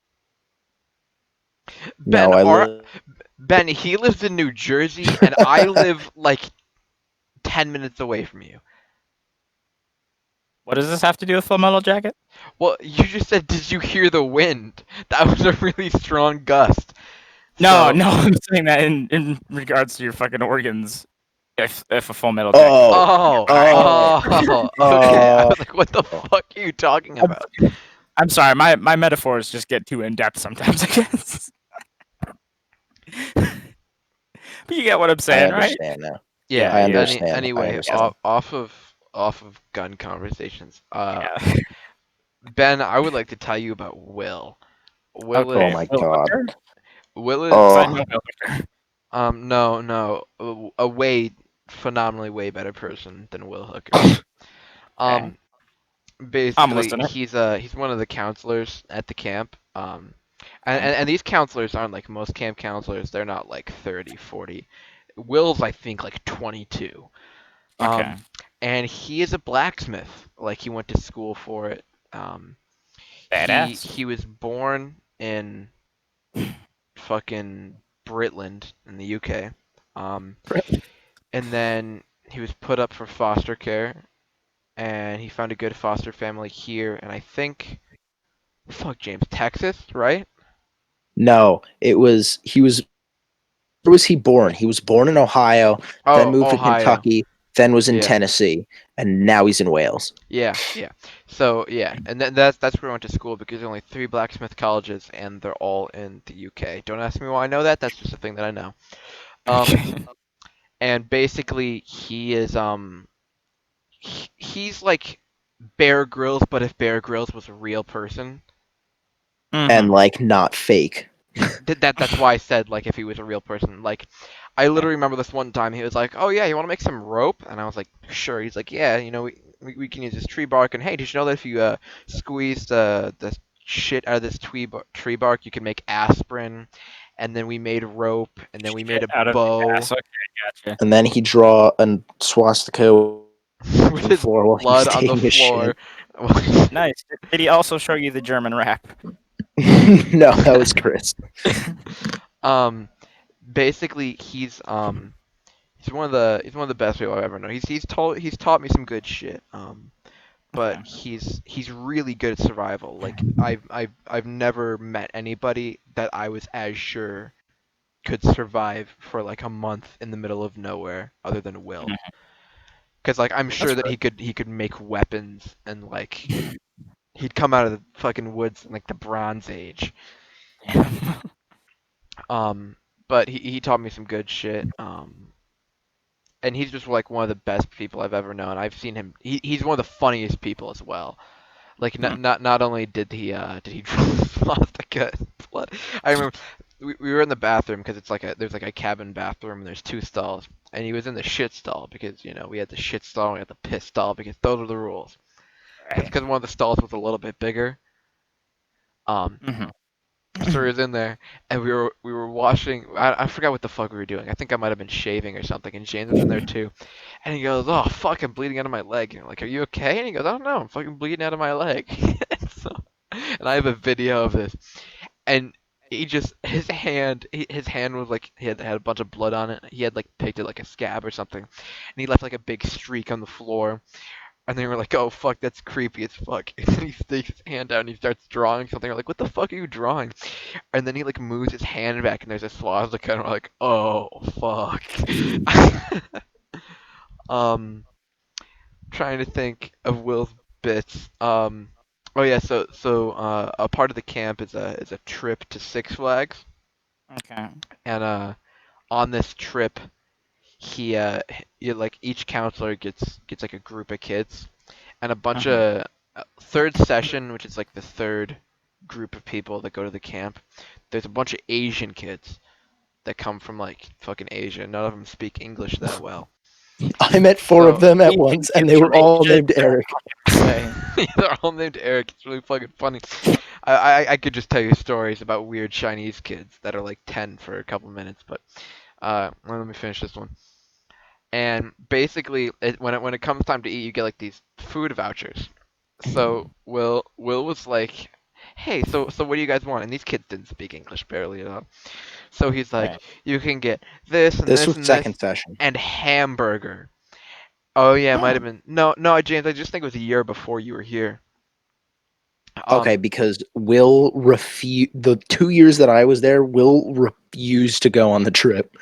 Ben, No, I our live. Ben, he lives in New Jersey, and I live like 10 minutes away from you. What does this have to do with Full Metal Jacket? Well, you just said, did you hear the wind? That was a really strong gust. No, So- no, I'm saying that in regards to your fucking organs. If a Full Metal Jacket. Oh, Oh, okay. I was like, what the fuck are you talking about? I'm sorry, my metaphors just get too in depth sometimes, I guess. But you get what I'm I saying, right? understand now. Yeah. I understand. I Anyway, understand. off of gun conversations. Yeah. Ben, I would like to tell you about Will. Will Okay. Oh is my Will god. Hooker? Will is 'Cause I Oh, know Will Hooker. no, a way phenomenally way better person than Will Hooker. Um, I'm basically listening. he's one of the counselors at the camp. And these counselors aren't like most camp counselors. They're not like 30, 40. Will's I think like 22. Okay. And he is a blacksmith. Like he went to school for it. Um, Badass. he was born in fucking Britland in the UK. And then he was put up for foster care, and he found a good foster family here, and I think, fuck James, Texas, right? no, it was he was. Where was he born? He was born in Ohio, then Oh, moved to Ohio. Kentucky, then was in Yeah. Tennessee, and now he's in Wales. Yeah, yeah. So yeah, and that's where I went to school because there's only 3 blacksmith colleges, and they're all in the UK. Don't ask me why I know that. That's just a thing that I know. And basically he is he's like Bear Grylls, but if Bear Grylls was a real person. And like not fake. That's why I said like if he was a real person. Like I literally remember this one time he was like, "Oh yeah, you want to make some rope?" And I was like, "Sure." He's like, "Yeah, we can use this tree bark." And hey, did you know that if you squeeze the shit out of this tree bark, you can make aspirin? And then we made rope, and then we made a Out of bow ass. Okay, gotcha. And then he draw a swastika with on the his floor while he was blood on the taking a floor. Nice. Did he also show you the German rap? shit. No, that was Chris. Basically he's one of the best people I've ever known. He's taught me some good shit. But Okay. he's really good at survival. Like I've never met anybody that I was as sure could survive for like a month in the middle of nowhere other than Will. Because like I'm sure that he could make weapons and like he'd come out of the fucking woods in like the Bronze Age. Um, but he taught me some good shit. And he's just like one of the best people I've ever known. I've seen him. He's one of the funniest people as well. Like not only did he draw swastika in blood. I remember we were in the bathroom because it's like there's like a cabin bathroom and there's 2 stalls, and he was in the shit stall because we had the shit stall and we had the piss stall because those are the rules. Because one of the stalls was a little bit bigger. Mhm. So he was in there, and we were washing. I forgot what the fuck we were doing. I think I might have been shaving or something, and James was in there too. And he goes, "Oh fuck, I'm bleeding out of my leg." And I'm like, "Are you okay?" And he goes, "I don't know, I'm fucking bleeding out of my leg." so, and I have a video of this, and he just his hand was like he had a bunch of blood on it. He had like picked it like a scab or something, and he left like a big streak on the floor. And they were like, "Oh fuck, that's creepy as fuck." And then he sticks his hand out and he starts drawing something. We're like, "What the fuck are you drawing?" And then he like moves his hand back and there's a swastika and we're like, "Oh fuck." um, Trying to think of Will's bits. Oh yeah, so a part of the camp is a trip to Six Flags, Okay. and on this trip he like each counselor gets like a group of kids and a bunch of third session, which is like the third group of people that go to the camp. There's a bunch of Asian kids that come from like fucking Asia. None of them speak English that well. I met 4 of So them at once, and they were all named Eric. Say. they're all named Eric. It's really fucking funny. I could just tell you stories about weird Chinese kids that are like 10 for a couple minutes, but let me finish this one. And basically, when it comes time to eat, you get like these food vouchers. So Will was like, "Hey, so what do you guys want?" And these kids didn't speak English barely at all. So he's like, Right. "You can get this and This this was and this second session. and hamburger." Oh yeah, it might have been. No, James. I just think it was a year before you were here. Okay, because Will refuse. The 2 years that I was there, Will refused to go on the trip.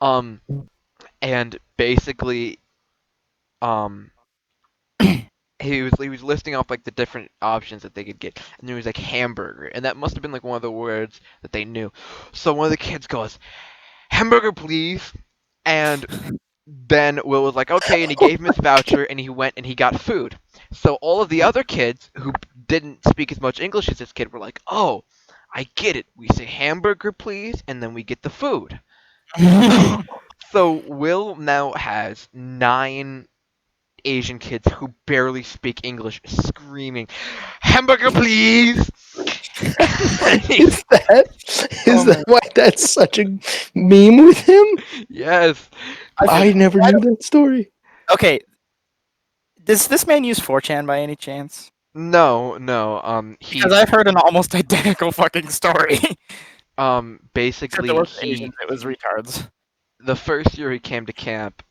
um, and basically, um, he was listing off like the different options that they could get, and there was like hamburger, and that must have been like one of the words that they knew. So one of the kids goes, "Hamburger, please," and then Will was like, "Okay," and he gave him his voucher, and he went and he got food. So all of the other kids who didn't speak as much English as this kid were like, "Oh, I get it. We say hamburger, please, and then we get the food." So Will now has 9 Asian kids who barely speak English screaming, "Hamburger, please!" Is that why that's such a meme with him? Yes. I never knew that story. Okay. Does this man use 4chan by any chance? No. Because I've heard an almost identical fucking story. Except it Basically, wasn't Asians, it was retards. the first year he came to camp,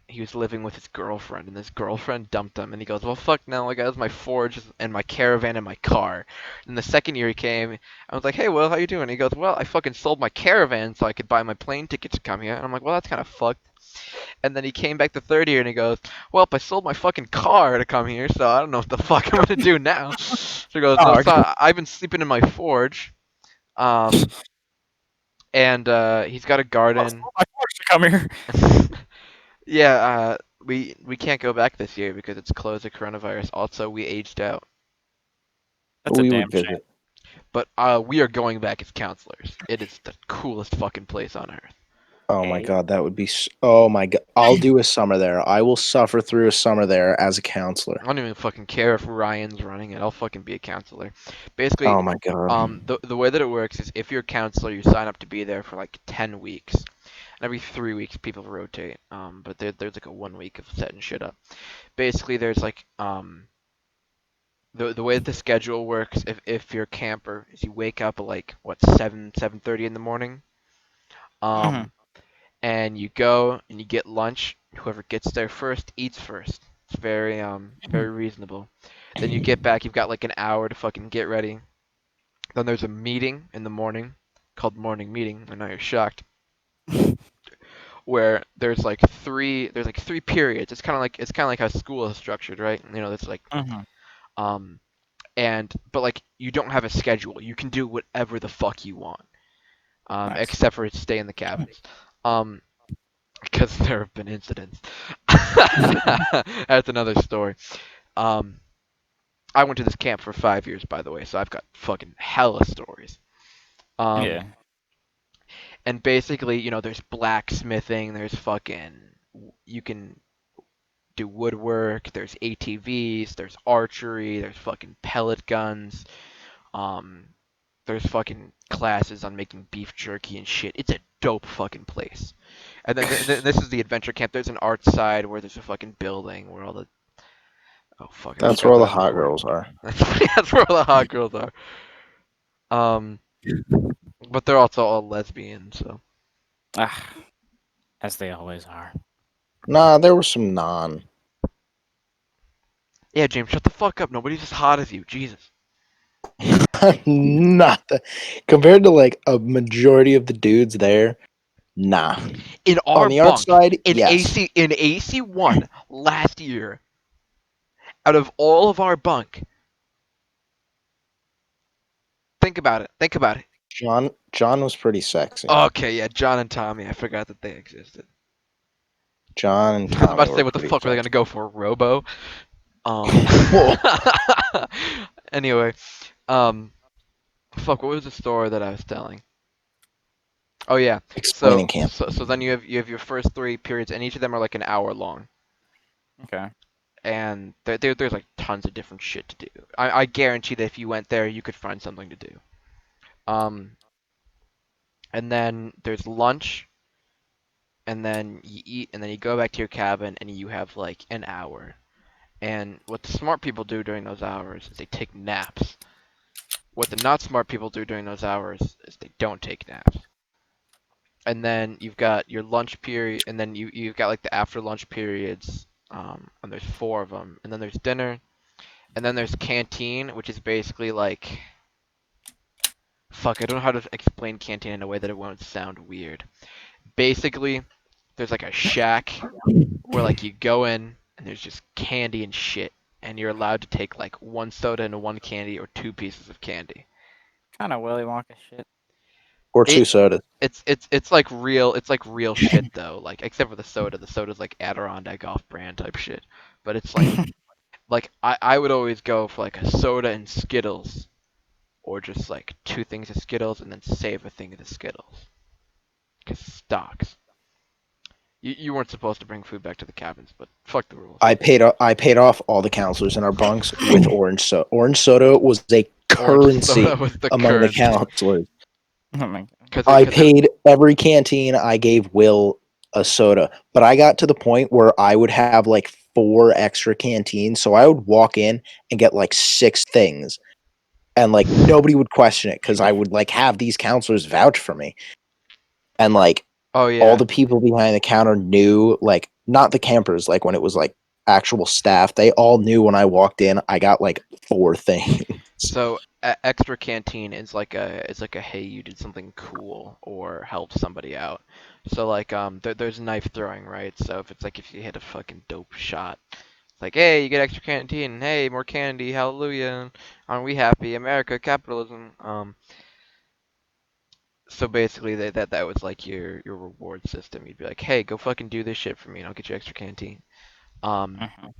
he was living with his girlfriend, and his girlfriend dumped him, and he goes, "Well, fuck now, I got my forge and my caravan and my car." And the second year he came, I was like, "Hey, Will, how you doing?" He goes, "Well, I fucking sold my caravan so I could buy my plane ticket to come here." And I'm like, "Well, that's kind of fucked." And then he came back the third year, and he goes, "Well, I sold my fucking car to come here, so I don't know what the fuck I'm gonna do now." So he goes, "No, Oh, so I've been sleeping in my forge." Um, and he's got a garden. my force to come here. Yeah, we can't go back this year because it's closed to coronavirus. Also, we aged out, That's a We damn would shame. visit. but we are going back as counselors. It is the coolest fucking place on earth. Oh my Hey. god, that would be. Oh my god, I'll do a summer there. I will suffer through a summer there as a counselor. I don't even fucking care if Ryan's running it. I'll fucking be a counselor. Basically, Oh my god. the way that it works is if you're a counselor, you sign up to be there for like 10 weeks. And every 3 weeks, people rotate. But there's like a 1 week of setting shit up. Basically, there's like the way that the schedule works, if you're a camper, is you wake up at like what 7:30 in the morning, Mhm. um, and you go and you get lunch. Whoever gets there first eats first. It's very reasonable. Then you get back, you've got like an hour to fucking get ready. Then there's a meeting in the morning called morning meeting. I know you're shocked. Where there's like three periods. It's kind of like how school is structured, right? You know, it's like Mhm. um but like you don't have a schedule. You can do whatever the fuck you want, Nice. except for stay in the cabins. Um, because there have been incidents. That's another story. Um, I went to this camp for 5 years, by the way, so I've got fucking hella stories. Yeah. And basically, you know, there's blacksmithing, there's fucking, you can do woodwork, there's ATVs, there's archery, there's fucking pellet guns, um, there's fucking classes on making beef jerky and shit. It's a dope fucking place. And then this is the adventure camp. There's an art side where there's a fucking building where all the oh fuck, I That's forgot where all that the I'm hot recording. girls are. That's where all the hot girls are. Um, but they're also all lesbian, so. Ah, as they always are. Nah, there were some non. Yeah, James, shut the fuck up. Nobody's as hot as you. Jesus. Not the, compared to like a majority of the dudes there. Nah. In On our the art bunk, side, yes. in AC1 last year, out of all of our bunk, think about it. Think about it. John was pretty sexy. Okay, yeah, John and Tommy. I forgot that they existed. John and I was about Tommy to say, were what the pretty fuck were they gonna sexy. go for, Robo? Um. Whoa. Anyway, um, fuck. What was the story that I was telling? Oh yeah. Explaining So camp. so so then you have your first three periods, and each of them are like an hour long, Okay. and there's like tons of different shit to do. I guarantee that if you went there, you could find something to do. Um, and then there's lunch, and then you eat, and then you go back to your cabin, and you have like an hour. And what the smart people do during those hours is they take naps. What the not smart people do during those hours is they don't take naps. And then you've got your lunch period, and then you've got like the after lunch periods, and there's four of them, and then there's dinner, and then there's canteen, which is basically like, fuck, I don't know how to explain canteen in a way that it won't sound weird. Basically, there's like a shack where like you go in and there's just candy and shit, and you're allowed to take like one soda and one candy or two pieces of candy. Kind of Willy Wonka shit. Or two It sodas. it's like real shit though, like except for the soda. The soda's like Adirondack off-brand type shit, but it's like I would always go for like a soda and Skittles, or just like two things of Skittles and then save a thing of the Skittles, cause stocks. You weren't supposed to bring food back to the cabins, but fuck the rules. I paid off all the counselors in our bunks with orange soda. Orange soda was a Orange soda currency was the among the currency, counselors. Oh my god. I cause it paid every canteen. I gave Will a soda, but I got to the point where I would have like four extra canteens. So I would walk in and get like six things, and like nobody would question it because I would like have these counselors vouch for me, and like oh all yeah. the people behind the counter knew, like not the campers, like when it was like actual staff, they all knew when I walked in, I got like four things. So extra canteen is like a hey, you did something cool or helped somebody out. So like there's knife throwing, right? So if it's like if you hit a fucking dope shot, it's like hey, you get extra canteen. Hey, more candy. Hallelujah. Aren't we happy? America, capitalism. So basically that was like your reward system. You'd be like, hey, go fucking do this shit for me, and I'll get you extra canteen. Um, Mhm.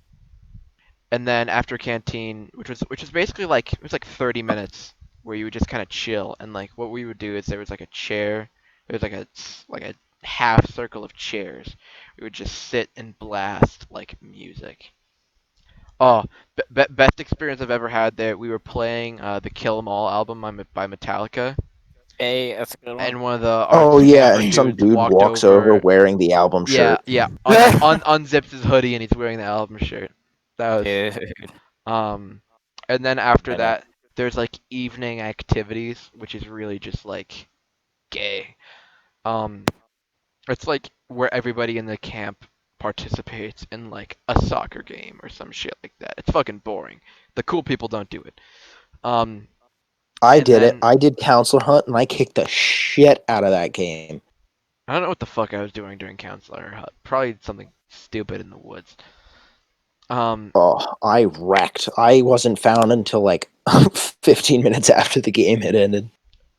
and then after canteen, which was basically like it was like 30 minutes where you would just kind of chill, and like what we would do is there was like a chair, there was like a half circle of chairs. We would just sit and blast like music. Oh, best experience I've ever had there. We were playing the Kill 'Em All album by Metallica, Hey, that's a good one. and one of our Oh yeah, camper and some dudes dude walked walks over over. wearing the album Yeah, shirt. yeah. Unzips his hoodie and he's wearing the album shirt. That was Dude. um, and then after I know. that, there's like evening activities, which is really just like gay. Um, it's like where everybody in the camp participates in like a soccer game or some shit like that. It's fucking boring. The cool people don't do it. Um, I And did it. then I did Counselor Hunt, and I kicked the shit out of that game. I don't know what the fuck I was doing during Counselor Hut. Probably something stupid in the woods. Oh, I wrecked. I wasn't found until like 15 minutes after the game had ended.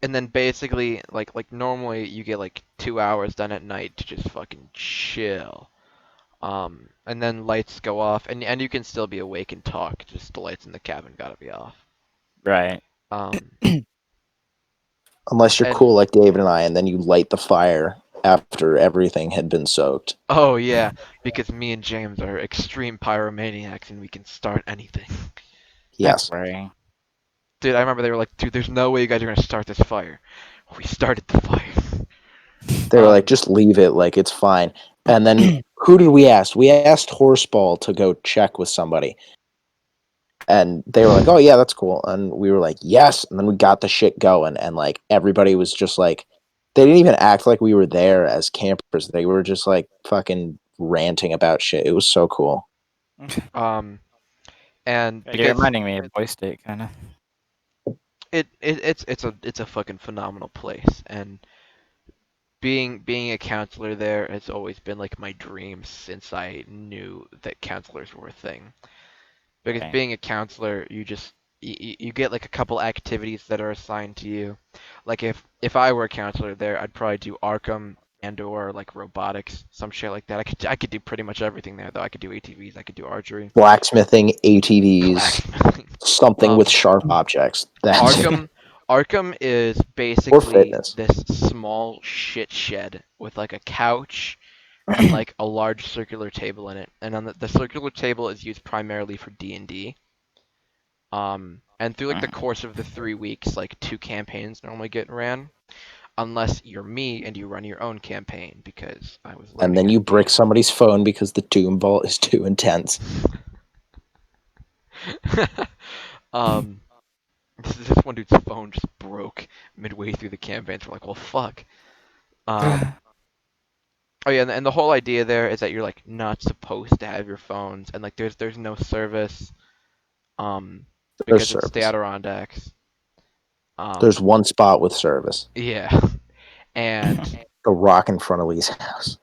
And then basically, like normally you get like 2 hours done at night to just fucking chill. And then lights go off, and you can still be awake and talk. Just the lights in the cabin gotta be off. Right. Um, Unless you're and cool like David and I, and then you light the fire after everything had been soaked. oh yeah, because me and James are extreme pyromaniacs, and we can start anything. Yes. Right. Dude, I remember they were like, dude, there's no way you guys are gonna start this fire. We started the fire. They were like, just leave it, like it's fine. And then who did we ask? We asked Horseball to go check with somebody. And they were like, oh yeah, that's cool. And we were like, yes. And then we got the shit going, and like everybody was just like, they didn't even act like we were there as campers. They were just like fucking ranting about shit. It was so cool. And You're because reminding me of Boy State, kind of. it's a fucking phenomenal place, and being a counselor there has always been like my dream since I knew that counselors were a thing. Because Right. being a counselor, you get like a couple activities that are assigned to you. Like if I were a counselor there, I'd probably do Arkham and or like robotics, some shit like that. I could do pretty much everything there though. I could do ATVs, I could do archery, Blacksmithing, ATVs, blacksmithing. something with Um, sharp objects. That's it. Arkham is Or basically fitness. this small shit shed with like a couch and like a large circular table in it. And on the circular table is used primarily for D&D. And through like the course of the 3 weeks, like 2 campaigns normally get ran, unless you're me and you run your own campaign because I was And learning then how you to brick game. somebody's phone because the Doom Vault is too intense. um, this one dude's phone just broke midway through the campaign. So we're like, well, fuck. Um, oh yeah, and the whole idea there is that you're like not supposed to have your phones, and like there's no service, um, There's because it's the service. Adirondacks. There's Um, one spot with service. yeah, and The rock in front of Lee's house.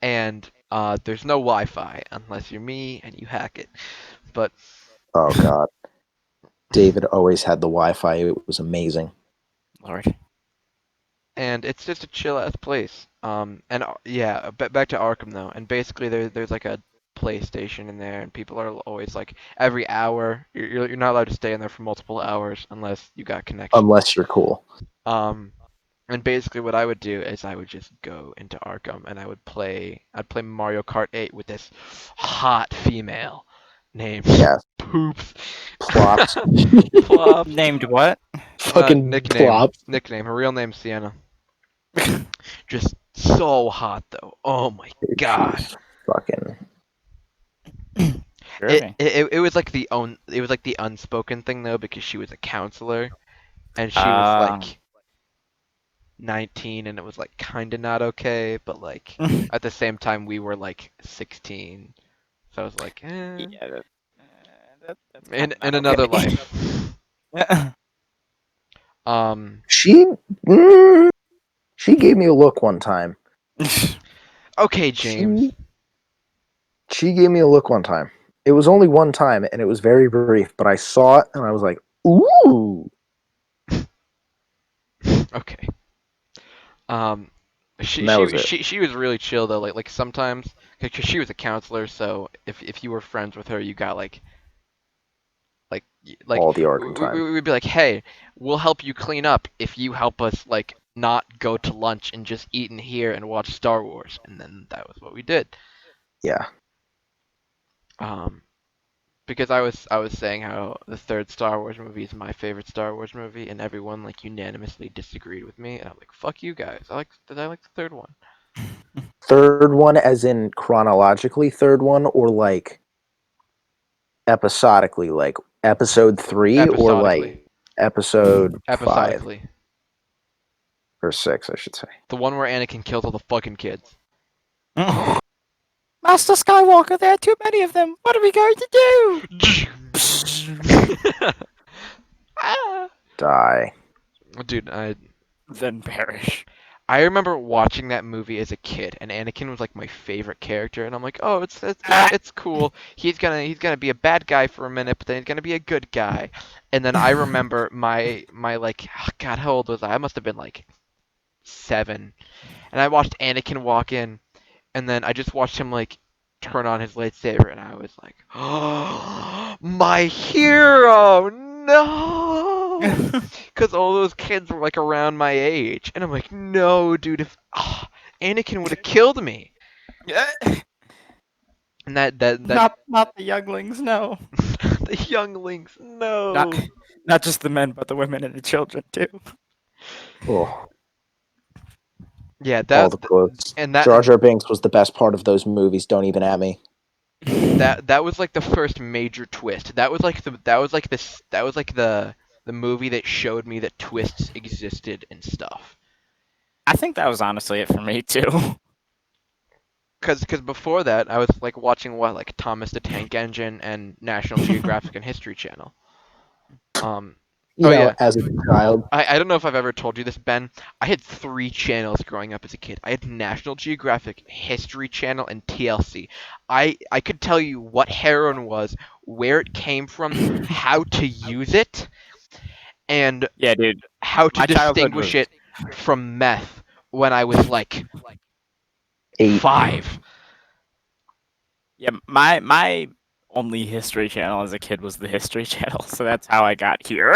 and there's no Wi-Fi unless you're me and you hack it. But Oh god. David always had the Wi-Fi. It was amazing. Lord. and it's just a chill ass place. And yeah, back to Arkham though, and basically there's like a PlayStation in there, and people are always like every hour. You're not allowed to stay in there for multiple hours unless you got connection. Unless you're cool. Um, and basically what I would do is I would just go into Arkham and I'd play Mario Kart 8 with this hot female named Yeah. Poops. Plops. Plops. Named what? Fucking plops. Nickname. Her real name's Sienna. Just so hot though. Oh my god. She's fucking. It was like it was like the unspoken thing though because she was a counselor and she was like 19 and it was like kind of not okay, but like at the same time we were like 16. So I was like, Yeah, that's in kinda not another okay. life. Um She. mm, she gave me a look one time. okay, James. She gave me a look one time. It was only one time, and it was very brief. But I saw it, and I was like, "Ooh!" Okay. Um And that was it. she was really chill though, like sometimes because she was a counselor, so if you were friends with her, you got like All the Arkham time. we would be like, hey, we'll help you clean up if you help us like not go to lunch and just eat in here and watch Star Wars, and then that was what we did. Yeah. Because I was saying how the third Star Wars movie is my favorite Star Wars movie, and everyone like unanimously disagreed with me, and I'm like, fuck you guys, I like the third one. Third one, as in chronologically, third one, or like episodically, like episode 3, or like episode 5 Episodically. or 6, I should say. The one where Anakin kills all the fucking kids. Master Skywalker, there are too many of them. What are we going to do? Ah! Die. Dude, Then perish. I remember watching that movie as a kid, and Anakin was like my favorite character, and I'm like, oh, Ah! it's cool. He's gonna be a bad guy for a minute, but then he's gonna be a good guy. And then I remember my like, God, how old was I? I must have been like 7, and I watched Anakin walk in, and then I just watched him like turn on his lightsaber, and I was like, oh, my hero, no! Because all those kids were like around my age, and I'm like, no, dude, if Anakin would have killed me, and that Not the younglings, no. the younglings, Not no. not just the men, but the women and the children too. Oh, Yeah, all the quotes. and that Jar Jar Binks was the best part of those movies. Don't even at me. that was like the first major twist. That was like the movie that showed me that twists existed and stuff. I think that was honestly it for me too. Cause before that, I was like watching like Thomas the Tank Engine and National Geographic and History Channel. Um, You oh know, yeah, as a child. I don't know if I've ever told you this, Ben. I had 3 channels growing up as a kid. I had National Geographic, History Channel, and TLC. I could tell you what heroin was, where it came from, how to use it, and Yeah, dude. how to My childhood distinguish was it from meth when I was like 8. 5. Yeah, my only History Channel as a kid was the History Channel, so that's how I got here.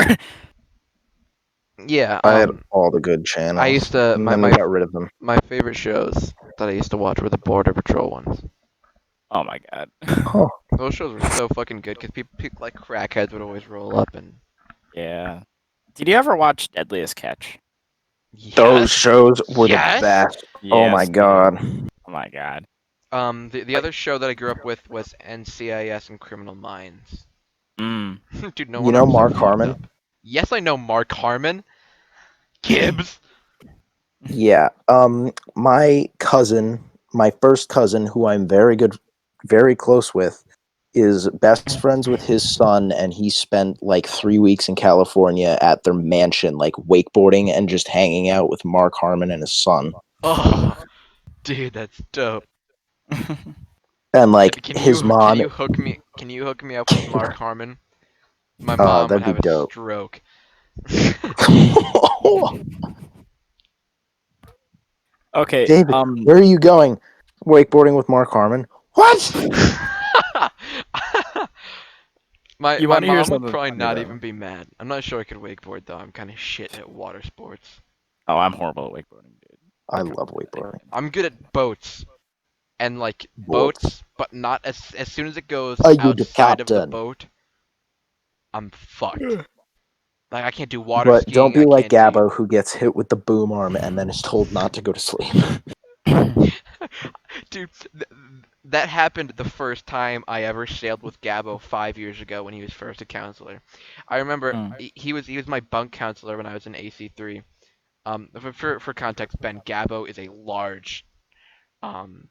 Yeah, I had all the good channels. I used to and then we got rid of them. my favorite shows that I used to watch were the Border Patrol ones. Oh my god. Huh. Those shows were so fucking good because people like crackheads would always roll up and Yeah. Did you ever watch Deadliest Catch? Those shows were Yes! the best. Oh my Yes, dude. god. Oh my god. The other show that I grew up with was NCIS and Criminal Minds. Mm. Dude, no You wonder know I'm so Mark fucked Harmon? up. Yes, I know Mark Harmon. Gibbs. Yeah. My cousin, my first cousin, who I'm very close with, is best friends with his son, and he spent like 3 weeks in California at their mansion, like wakeboarding and just hanging out with Mark Harmon and his son. Oh, dude, that's dope. And like Can his you can mom. you hook me can you hook me up with Mark Harmon? My Oh, mom would that'd be have a dope. stroke. Okay, David, where are you going? Wakeboarding with Mark Harmon. What? My you my want to hear mom would something probably funny not though? even be mad. I'm not sure I could wakeboard though. I'm kind of shit at water sports. Oh, I'm horrible at wakeboarding, dude. I love wakeboarding. I'm good at boats and like Boats. boats, but not as soon as it goes Are you the outside of the captain? boat, I'm fucked. Like I can't do water But don't skiing. I be like can't do. Gabbo, who gets hit with the boom arm and then is told not to go to sleep. Dude, that happened the first time I ever sailed with Gabbo 5 years ago when he was first a counselor. I remember Mm. he was my bunk counselor when I was in AC3. For context, Ben, Gabbo is a large, um,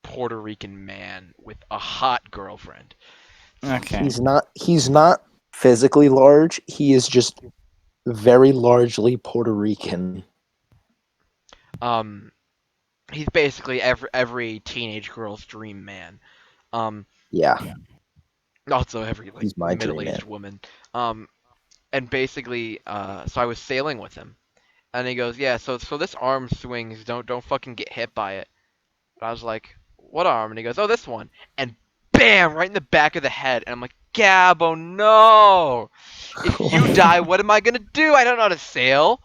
Puerto Rican man with a hot girlfriend. Okay. He's not physically large. He is just very largely Puerto Rican. Um, he's basically every teenage girl's dream man. Um, Yeah, also every like he's my dream man. middle-aged woman. Um, and basically, so I was sailing with him, and he goes, "Yeah, so this arm swings. Don't fucking get hit by it." And I was like, "What arm?" And he goes, "Oh, this one." And bam, right in the back of the head. And I'm like, "Gabbo, no! If you die, what am I gonna do? I don't know how to sail."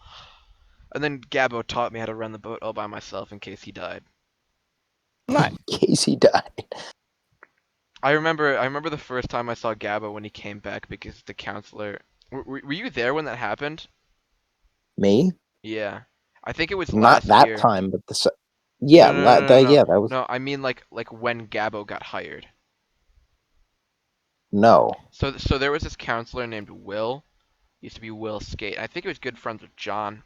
And then Gabbo taught me how to run the boat all by myself in case he died. Nice. Casey died. I remember the first time I saw Gabbo when he came back because the counselor. Were you there when that happened? Me? Yeah, I think it was Not last that year. time, but the No, yeah, no, no, no, no, no. yeah, that was No, I mean like when Gabbo got hired. no. So there was this counselor named Will. Used to be Will Skate. I think he was good friends with John.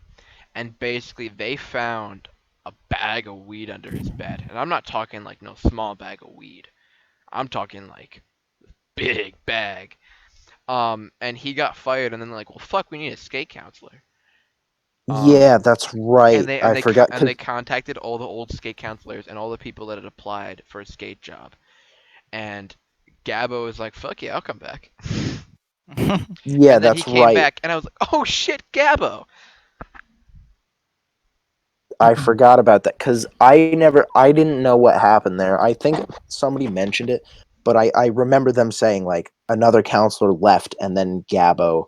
And basically they found a bag of weed under his bed. And I'm not talking like no small bag of weed. I'm talking like big bag. And he got fired, and then like, well, fuck, we need a skate counselor. Yeah, that's right. I forgot And because they contacted all the old skate counselors and all the people that had applied for a skate job, and Gabbo was like, "Fuck yeah, I'll come back." yeah, And then he that's came right. back, and I was like, "Oh shit, Gabbo!" I forgot about that because I didn't know what happened there. I think somebody mentioned it, but I remember them saying like another counselor left and then Gabbo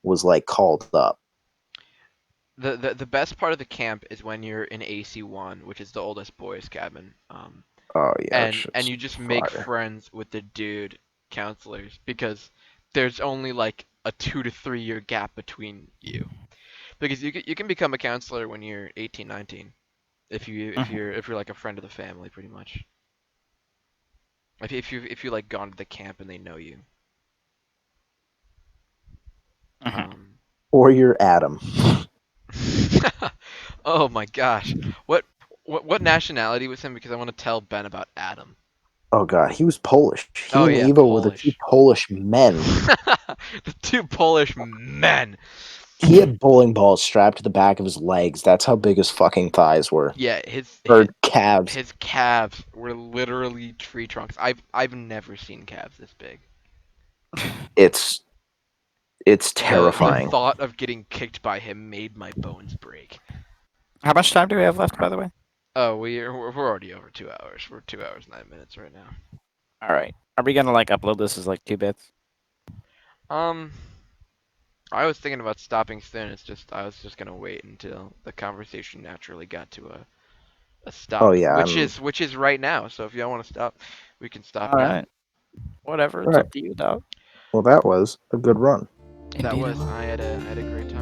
was like called up. The best part of the camp is when you're in AC1, which is the oldest boys cabin. Oh yeah, that And shit's you just make fire. friends with the dude counselors because there's only like a 2 to 3 year gap between you. Because you can become a counselor when you're 18, 19, if you're like a friend of the family, pretty much. If you like gone to the camp and they know you. Mhm. Or you're Adam. Oh my gosh, what nationality was him? Because I want to tell Ben about Adam. Oh god, he was Polish. He Oh and yeah, Evo were the two Polish. Polish men. The two Polish men. He had bowling balls strapped to the back of his legs. That's how big his fucking thighs were. Yeah, his Or his calves. his calves were literally tree trunks. I've never seen calves this big. It's The terrifying. thought of getting kicked by him made my bones break. How much time do we have left, by the way? Oh, we're already over 2 hours. We're 2 hours 9 minutes right now. All right. Are we gonna like upload this as like 2 bits? Um, I was thinking about stopping soon. It's just I was just gonna wait until the conversation naturally got to a Oh stop, yeah, which is right now. So if y'all want to stop, we can stop All now. right. Whatever. All It's right. up to you, dog. Well, that was a good run. That Indeed, it was was. I had a great time.